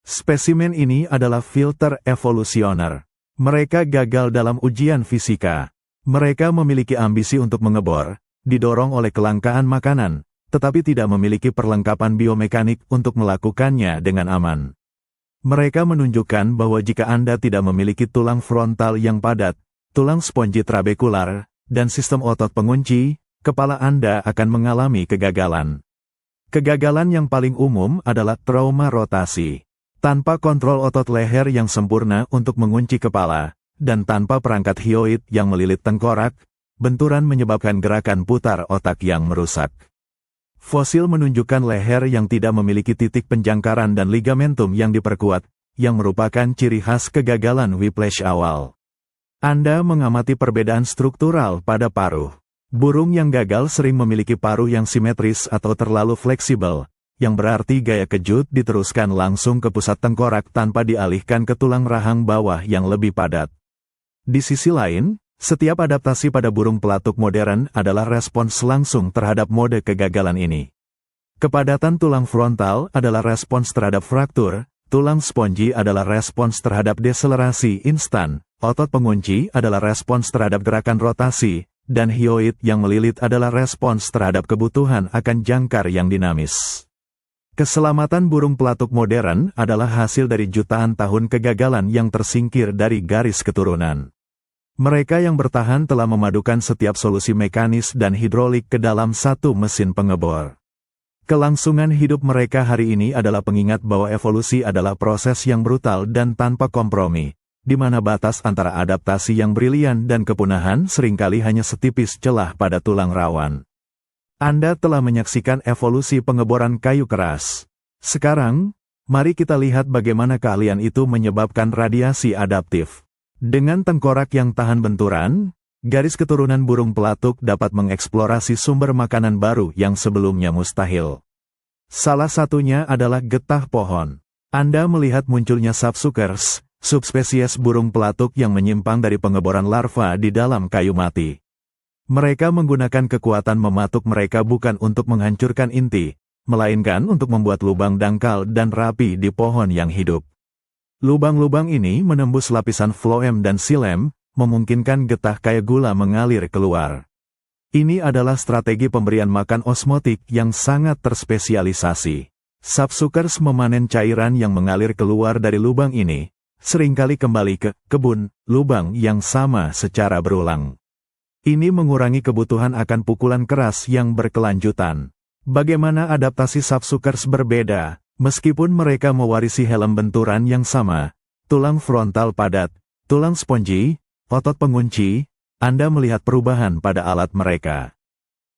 Spesimen ini adalah filter evolusioner. Mereka gagal dalam ujian fisika. Mereka memiliki ambisi untuk mengebor, didorong oleh kelangkaan makanan, tetapi tidak memiliki perlengkapan biomekanik untuk melakukannya dengan aman. Mereka menunjukkan bahwa jika Anda tidak memiliki tulang frontal yang padat, tulang spongi trabekular, dan sistem otot pengunci, kepala Anda akan mengalami kegagalan. Kegagalan yang paling umum adalah trauma rotasi. Tanpa kontrol otot leher yang sempurna untuk mengunci kepala, dan tanpa perangkat hyoid yang melilit tengkorak, benturan menyebabkan gerakan putar otak yang merusak. Fosil menunjukkan leher yang tidak memiliki titik penjangkaran dan ligamentum yang diperkuat, yang merupakan ciri khas kegagalan whiplash awal. Anda mengamati perbedaan struktural pada paruh. Burung yang gagal sering memiliki paruh yang simetris atau terlalu fleksibel, yang berarti gaya kejut diteruskan langsung ke pusat tengkorak tanpa dialihkan ke tulang rahang bawah yang lebih padat. Di sisi lain, setiap adaptasi pada burung pelatuk modern adalah respons langsung terhadap mode kegagalan ini. Kepadatan tulang frontal adalah respons terhadap fraktur, tulang spongi adalah respons terhadap deselerasi instan, otot pengunci adalah respons terhadap gerakan rotasi, dan hyoid yang melilit adalah respons terhadap kebutuhan akan jangkar yang dinamis. Keselamatan burung pelatuk modern adalah hasil dari jutaan tahun kegagalan yang tersingkir dari garis keturunan. Mereka yang bertahan telah memadukan setiap solusi mekanis dan hidrolik ke dalam satu mesin pengebor. Kelangsungan hidup mereka hari ini adalah pengingat bahwa evolusi adalah proses yang brutal dan tanpa kompromi, di mana batas antara adaptasi yang brilian dan kepunahan seringkali hanya setipis celah pada tulang rawan. Anda telah menyaksikan evolusi pengeboran kayu keras. Sekarang, mari kita lihat bagaimana keahlian itu menyebabkan radiasi adaptif. Dengan tengkorak yang tahan benturan, garis keturunan burung pelatuk dapat mengeksplorasi sumber makanan baru yang sebelumnya mustahil. Salah satunya adalah getah pohon. Anda melihat munculnya sapsuckers, subspesies burung pelatuk yang menyimpang dari pengeboran larva di dalam kayu mati. Mereka menggunakan kekuatan mematuk mereka bukan untuk menghancurkan inti, melainkan untuk membuat lubang dangkal dan rapi di pohon yang hidup. Lubang-lubang ini menembus lapisan floem dan xilem, memungkinkan getah kayak gula mengalir keluar. Ini adalah strategi pemberian makan osmotik yang sangat terspesialisasi. Sapsuckers memanen cairan yang mengalir keluar dari lubang ini, seringkali kembali ke kebun lubang yang sama secara berulang. Ini mengurangi kebutuhan akan pukulan keras yang berkelanjutan. Bagaimana adaptasi sapsuckers berbeda, meskipun mereka mewarisi helm benturan yang sama, tulang frontal padat, tulang spongi, otot pengunci, Anda melihat perubahan pada alat mereka.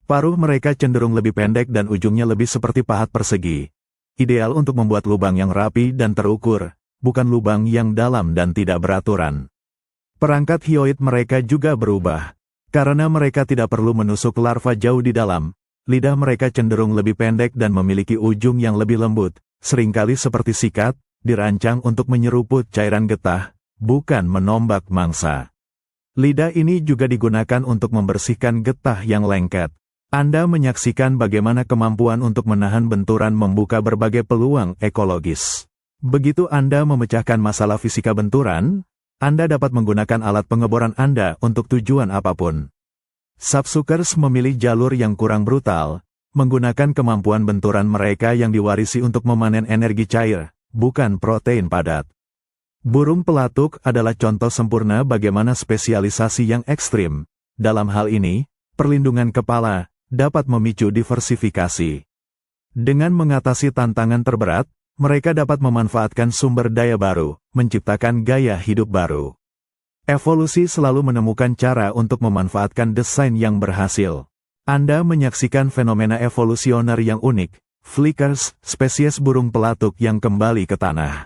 Paruh mereka cenderung lebih pendek dan ujungnya lebih seperti pahat persegi. Ideal untuk membuat lubang yang rapi dan terukur, bukan lubang yang dalam dan tidak beraturan. Perangkat hyoid mereka juga berubah. Karena mereka tidak perlu menusuk larva jauh di dalam, lidah mereka cenderung lebih pendek dan memiliki ujung yang lebih lembut, seringkali seperti sikat, dirancang untuk menyeruput cairan getah, bukan menombak mangsa. Lidah ini juga digunakan untuk membersihkan getah yang lengket. Anda menyaksikan bagaimana kemampuan untuk menahan benturan membuka berbagai peluang ekologis. Begitu Anda memecahkan masalah fisika benturan, Anda dapat menggunakan alat pengeboran Anda untuk tujuan apapun. Sapsuckers memilih jalur yang kurang brutal, menggunakan kemampuan benturan mereka yang diwarisi untuk memanen energi cair, bukan protein padat. Burung pelatuk adalah contoh sempurna bagaimana spesialisasi yang ekstrim, dalam hal ini, perlindungan kepala, dapat memicu diversifikasi. Dengan mengatasi tantangan terberat, mereka dapat memanfaatkan sumber daya baru, menciptakan gaya hidup baru. Evolusi selalu menemukan cara untuk memanfaatkan desain yang berhasil. Anda menyaksikan fenomena evolusioner yang unik, flickers, spesies burung pelatuk yang kembali ke tanah.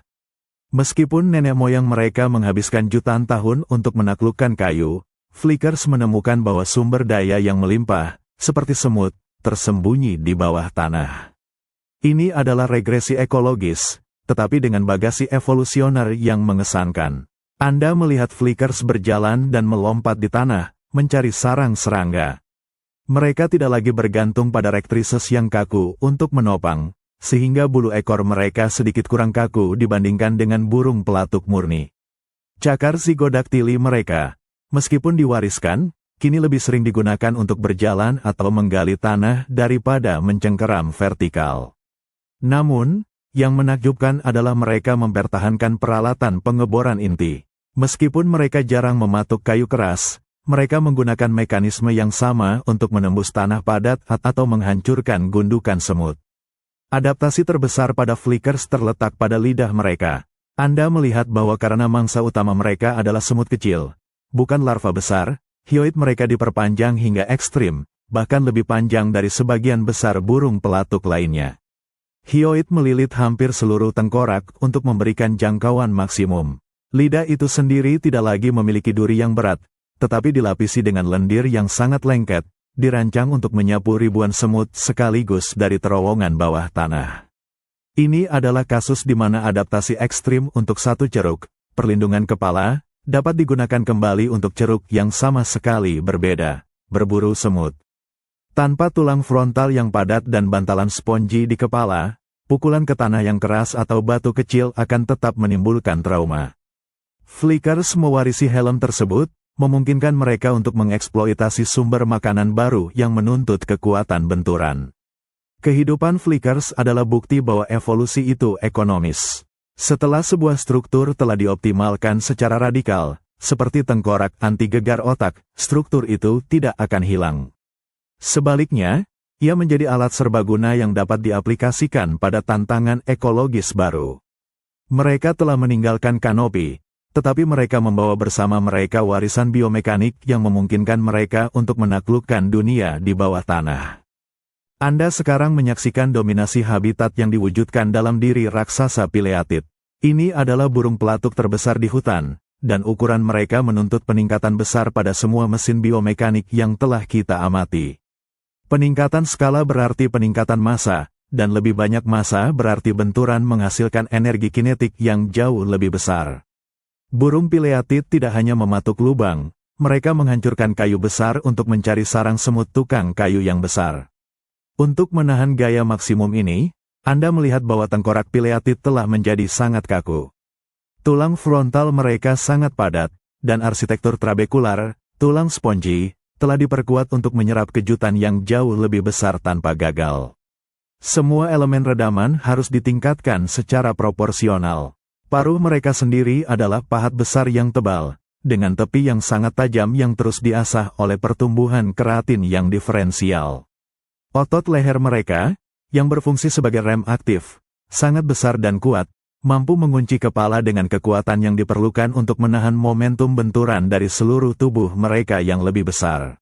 Meskipun nenek moyang mereka menghabiskan jutaan tahun untuk menaklukkan kayu, Flickers menemukan bahwa sumber daya yang melimpah, seperti semut, tersembunyi di bawah tanah. Ini adalah regresi ekologis, tetapi dengan bagasi evolusioner yang mengesankan. Anda melihat Flickers berjalan dan melompat di tanah, mencari sarang serangga. Mereka tidak lagi bergantung pada rektrises yang kaku untuk menopang, sehingga bulu ekor mereka sedikit kurang kaku dibandingkan dengan burung pelatuk murni. Cakar Zygodaktili mereka, meskipun diwariskan, kini lebih sering digunakan untuk berjalan atau menggali tanah daripada mencengkeram vertikal. Namun, yang menakjubkan adalah mereka mempertahankan peralatan pengeboran inti. Meskipun mereka jarang mematuk kayu keras, mereka menggunakan mekanisme yang sama untuk menembus tanah padat atau menghancurkan gundukan semut. Adaptasi terbesar pada Flickers terletak pada lidah mereka. Anda melihat bahwa karena mangsa utama mereka adalah semut kecil, bukan larva besar, hyoid mereka diperpanjang hingga ekstrim, bahkan lebih panjang dari sebagian besar burung pelatuk lainnya. Hyoid melilit hampir seluruh tengkorak untuk memberikan jangkauan maksimum. Lidah itu sendiri tidak lagi memiliki duri yang berat, tetapi dilapisi dengan lendir yang sangat lengket, dirancang untuk menyapu ribuan semut sekaligus dari terowongan bawah tanah. Ini adalah kasus di mana adaptasi ekstrim untuk satu ceruk, perlindungan kepala, dapat digunakan kembali untuk ceruk yang sama sekali berbeda, berburu semut. Tanpa tulang frontal yang padat dan bantalan spongi di kepala, pukulan ke tanah yang keras atau batu kecil akan tetap menimbulkan trauma. Flickers mewarisi helm tersebut, memungkinkan mereka untuk mengeksploitasi sumber makanan baru yang menuntut kekuatan benturan. Kehidupan Flickers adalah bukti bahwa evolusi itu ekonomis. Setelah sebuah struktur telah dioptimalkan secara radikal, seperti tengkorak anti gegar otak, struktur itu tidak akan hilang. Sebaliknya, ia menjadi alat serbaguna yang dapat diaplikasikan pada tantangan ekologis baru. Mereka telah meninggalkan kanopi, tetapi mereka membawa bersama mereka warisan biomekanik yang memungkinkan mereka untuk menaklukkan dunia di bawah tanah. Anda sekarang menyaksikan dominasi habitat yang diwujudkan dalam diri raksasa pileatid. Ini adalah burung pelatuk terbesar di hutan, dan ukuran mereka menuntut peningkatan besar pada semua mesin biomekanik yang telah kita amati. Peningkatan skala berarti peningkatan massa, dan lebih banyak massa berarti benturan menghasilkan energi kinetik yang jauh lebih besar. Burung pileatid tidak hanya mematuk lubang, mereka menghancurkan kayu besar untuk mencari sarang semut tukang kayu yang besar. Untuk menahan gaya maksimum ini, Anda melihat bahwa tengkorak pileatid telah menjadi sangat kaku. Tulang frontal mereka sangat padat, dan arsitektur trabekular, tulang spongi, telah diperkuat untuk menyerap kejutan yang jauh lebih besar tanpa gagal. Semua elemen redaman harus ditingkatkan secara proporsional. Paruh mereka sendiri adalah pahat besar yang tebal, dengan tepi yang sangat tajam yang terus diasah oleh pertumbuhan keratin yang diferensial. Otot leher mereka, yang berfungsi sebagai rem aktif, sangat besar dan kuat, mampu mengunci kepala dengan kekuatan yang diperlukan untuk menahan momentum benturan dari seluruh tubuh mereka yang lebih besar.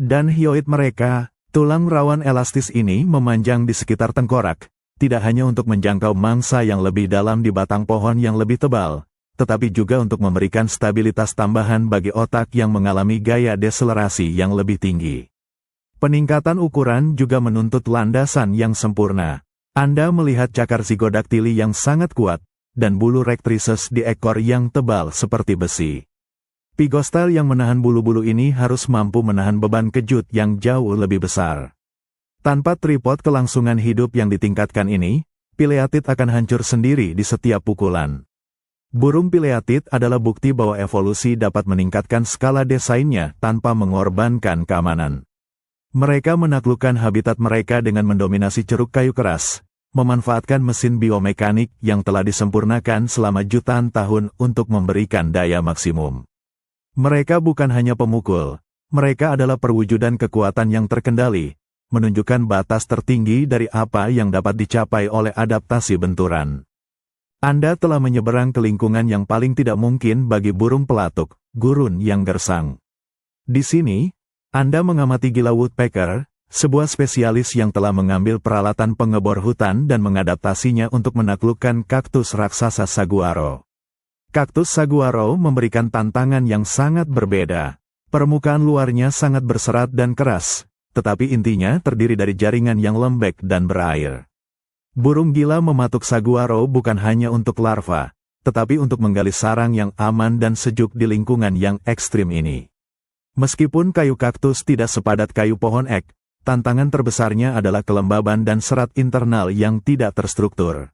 Dan hyoid mereka, tulang rawan elastis ini memanjang di sekitar tengkorak, tidak hanya untuk menjangkau mangsa yang lebih dalam di batang pohon yang lebih tebal, tetapi juga untuk memberikan stabilitas tambahan bagi otak yang mengalami gaya deselerasi yang lebih tinggi. Peningkatan ukuran juga menuntut landasan yang sempurna. Anda melihat cakar Zygodaktili yang sangat kuat, dan bulu rektrises di ekor yang tebal seperti besi. Pigostel yang menahan bulu-bulu ini harus mampu menahan beban kejut yang jauh lebih besar. Tanpa tripod kelangsungan hidup yang ditingkatkan ini, pileatid akan hancur sendiri di setiap pukulan. Burung pileatid adalah bukti bahwa evolusi dapat meningkatkan skala desainnya tanpa mengorbankan keamanan. Mereka menaklukkan habitat mereka dengan mendominasi ceruk kayu keras, memanfaatkan mesin biomekanik yang telah disempurnakan selama jutaan tahun untuk memberikan daya maksimum. Mereka bukan hanya pemukul, mereka adalah perwujudan kekuatan yang terkendali, menunjukkan batas tertinggi dari apa yang dapat dicapai oleh adaptasi benturan. Anda telah menyeberang ke lingkungan yang paling tidak mungkin bagi burung pelatuk, gurun yang gersang. Di sini, Anda mengamati gila woodpecker, sebuah spesialis yang telah mengambil peralatan pengebor hutan dan mengadaptasinya untuk menaklukkan kaktus raksasa saguaro. Kaktus saguaro memberikan tantangan yang sangat berbeda. Permukaan luarnya sangat berserat dan keras, tetapi intinya terdiri dari jaringan yang lembek dan berair. Burung gila mematuk saguaro bukan hanya untuk larva, tetapi untuk menggali sarang yang aman dan sejuk di lingkungan yang ekstrim ini. Meskipun kayu kaktus tidak sepadat kayu pohon ek, tantangan terbesarnya adalah kelembaban dan serat internal yang tidak terstruktur.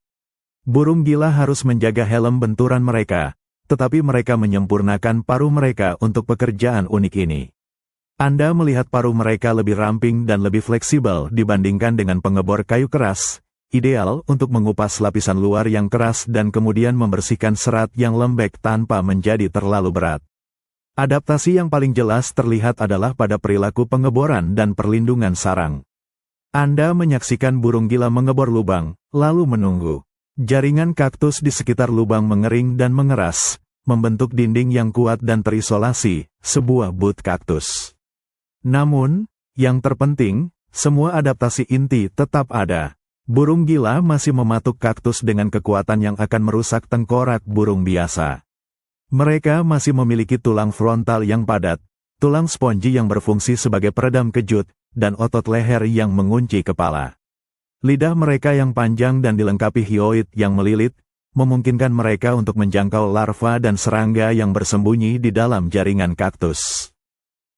Burung gila harus menjaga helm benturan mereka, tetapi mereka menyempurnakan paruh mereka untuk pekerjaan unik ini. Anda melihat paruh mereka lebih ramping dan lebih fleksibel dibandingkan dengan pengebor kayu keras, ideal untuk mengupas lapisan luar yang keras dan kemudian membersihkan serat yang lembek tanpa menjadi terlalu berat. Adaptasi yang paling jelas terlihat adalah pada perilaku pengeboran dan perlindungan sarang. Anda menyaksikan burung gila mengebor lubang, lalu menunggu. Jaringan kaktus di sekitar lubang mengering dan mengeras, membentuk dinding yang kuat dan terisolasi, sebuah but kaktus. Namun, yang terpenting, semua adaptasi inti tetap ada. Burung gila masih mematuk kaktus dengan kekuatan yang akan merusak tengkorak burung biasa. Mereka masih memiliki tulang frontal yang padat, tulang spongi yang berfungsi sebagai peredam kejut, dan otot leher yang mengunci kepala. Lidah mereka yang panjang dan dilengkapi hyoid yang melilit, memungkinkan mereka untuk menjangkau larva dan serangga yang bersembunyi di dalam jaringan kaktus.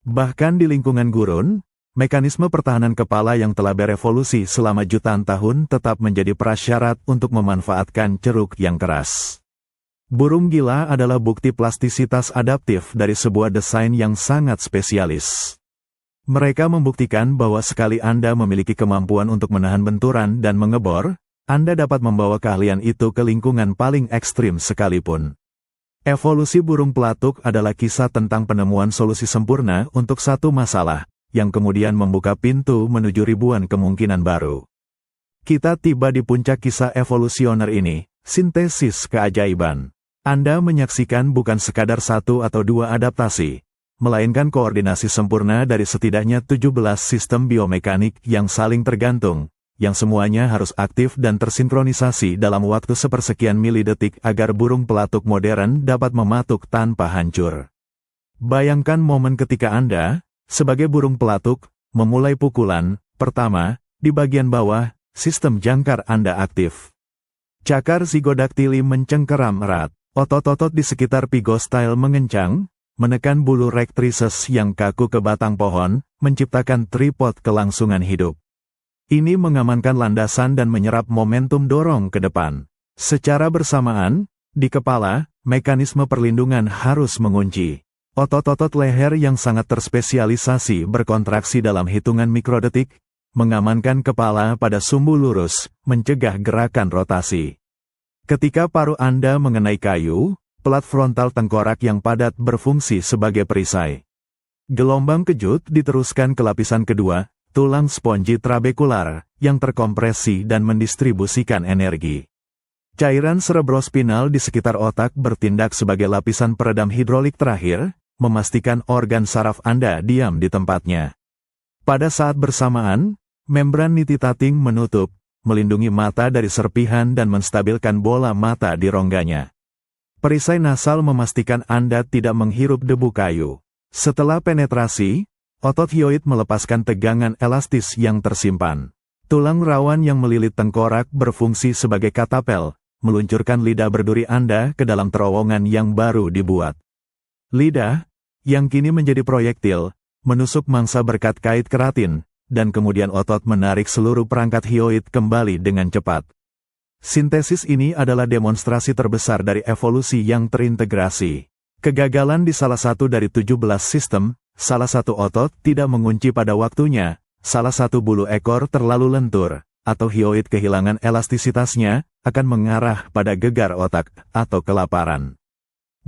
Bahkan di lingkungan gurun, mekanisme pertahanan kepala yang telah berevolusi selama jutaan tahun tetap menjadi prasyarat untuk memanfaatkan ceruk yang keras. Burung gila adalah bukti plastisitas adaptif dari sebuah desain yang sangat spesialis. Mereka membuktikan bahwa sekali Anda memiliki kemampuan untuk menahan benturan dan mengebor, Anda dapat membawa keahlian itu ke lingkungan paling ekstrim sekalipun. Evolusi burung pelatuk adalah kisah tentang penemuan solusi sempurna untuk satu masalah, yang kemudian membuka pintu menuju ribuan kemungkinan baru. Kita tiba di puncak kisah evolusioner ini, sintesis keajaiban. Anda menyaksikan bukan sekadar satu atau dua adaptasi, melainkan koordinasi sempurna dari setidaknya 17 sistem biomekanik yang saling tergantung, yang semuanya harus aktif dan tersinkronisasi dalam waktu sepersekian milidetik agar burung pelatuk modern dapat mematuk tanpa hancur. Bayangkan momen ketika Anda, sebagai burung pelatuk, memulai pukulan pertama di bagian bawah, sistem jangkar Anda aktif. Cakar Zygodaktili mencengkeram erat, otot-otot di sekitar pigostyle mengencang, menekan bulu rectrices yang kaku ke batang pohon, menciptakan tripod kelangsungan hidup. Ini mengamankan landasan dan menyerap momentum dorong ke depan. Secara bersamaan, di kepala, mekanisme perlindungan harus mengunci. Otot-otot leher yang sangat terspesialisasi berkontraksi dalam hitungan mikrodetik, mengamankan kepala pada sumbu lurus, mencegah gerakan rotasi. Ketika paruh Anda mengenai kayu, pelat frontal tengkorak yang padat berfungsi sebagai perisai. Gelombang kejut diteruskan ke lapisan kedua, tulang spongi trabekular, yang terkompresi dan mendistribusikan energi. Cairan cerebrospinal di sekitar otak bertindak sebagai lapisan peredam hidrolik terakhir, memastikan organ saraf Anda diam di tempatnya. Pada saat bersamaan, membran nititating menutup, melindungi mata dari serpihan dan menstabilkan bola mata di rongganya. Perisai nasal memastikan Anda tidak menghirup debu kayu. Setelah penetrasi, otot hyoid melepaskan tegangan elastis yang tersimpan. Tulang rawan yang melilit tengkorak berfungsi sebagai katapel, meluncurkan lidah berduri Anda ke dalam terowongan yang baru dibuat. Lidah, yang kini menjadi proyektil, menusuk mangsa berkat kait keratin, dan kemudian otot menarik seluruh perangkat hyoid kembali dengan cepat. Sintesis ini adalah demonstrasi terbesar dari evolusi yang terintegrasi. Kegagalan di salah satu dari 17 sistem, salah satu otot tidak mengunci pada waktunya, salah satu bulu ekor terlalu lentur, atau hyoid kehilangan elastisitasnya, akan mengarah pada gegar otak, atau kelaparan.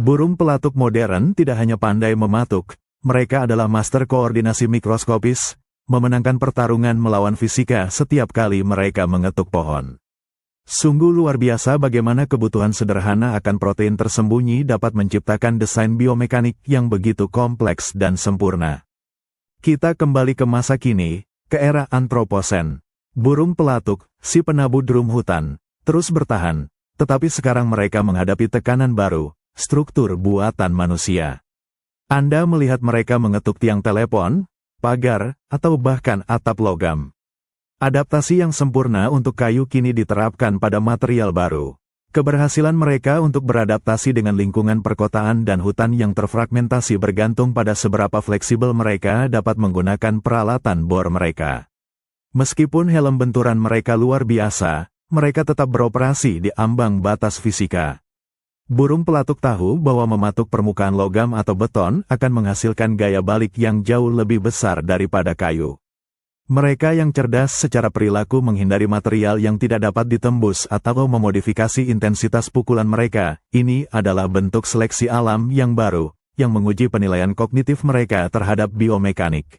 Burung pelatuk modern tidak hanya pandai mematuk, mereka adalah master koordinasi mikroskopis, memenangkan pertarungan melawan fisika setiap kali mereka mengetuk pohon. Sungguh luar biasa bagaimana kebutuhan sederhana akan protein tersembunyi dapat menciptakan desain biomekanik yang begitu kompleks dan sempurna. Kita kembali ke masa kini, ke era Antroposen. Burung pelatuk, si penabuh drum hutan, terus bertahan, tetapi sekarang mereka menghadapi tekanan baru, struktur buatan manusia. Anda melihat mereka mengetuk tiang telepon, pagar, atau bahkan atap logam. Adaptasi yang sempurna untuk kayu kini diterapkan pada material baru. Keberhasilan mereka untuk beradaptasi dengan lingkungan perkotaan dan hutan yang terfragmentasi bergantung pada seberapa fleksibel mereka dapat menggunakan peralatan bor mereka. Meskipun helm benturan mereka luar biasa, mereka tetap beroperasi di ambang batas fisika. Burung pelatuk tahu bahwa mematuk permukaan logam atau beton akan menghasilkan gaya balik yang jauh lebih besar daripada kayu. Mereka yang cerdas secara perilaku menghindari material yang tidak dapat ditembus atau memodifikasi intensitas pukulan mereka. Ini adalah bentuk seleksi alam yang baru, yang menguji penilaian kognitif mereka terhadap biomekanik.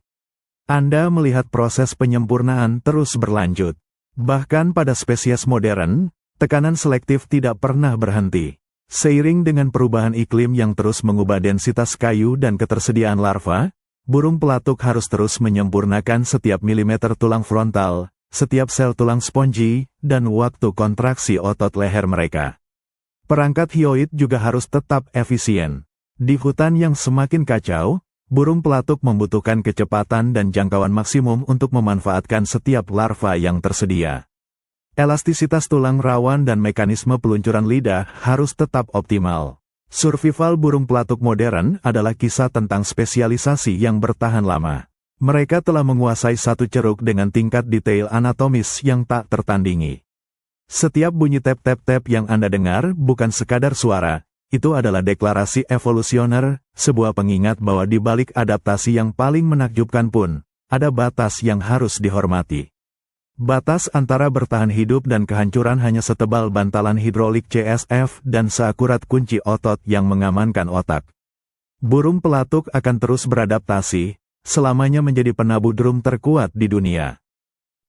Anda melihat proses penyempurnaan terus berlanjut. Bahkan pada spesies modern, tekanan selektif tidak pernah berhenti. Seiring dengan perubahan iklim yang terus mengubah densitas kayu dan ketersediaan larva, burung pelatuk harus terus menyempurnakan setiap milimeter tulang frontal, setiap sel tulang spongi, dan waktu kontraksi otot leher mereka. Perangkat hioid juga harus tetap efisien. Di hutan yang semakin kacau, burung pelatuk membutuhkan kecepatan dan jangkauan maksimum untuk memanfaatkan setiap larva yang tersedia. Elastisitas tulang rawan dan mekanisme peluncuran lidah harus tetap optimal. Survival burung pelatuk modern adalah kisah tentang spesialisasi yang bertahan lama. Mereka telah menguasai satu ceruk dengan tingkat detail anatomis yang tak tertandingi. Setiap bunyi tap-tap-tap yang Anda dengar bukan sekadar suara, itu adalah deklarasi evolusioner, sebuah pengingat bahwa di balik adaptasi yang paling menakjubkan pun, ada batas yang harus dihormati. Batas antara bertahan hidup dan kehancuran hanya setebal bantalan hidrolik CSF dan seakurat kunci otot yang mengamankan otak. Burung pelatuk akan terus beradaptasi, selamanya menjadi penabuh drum terkuat di dunia.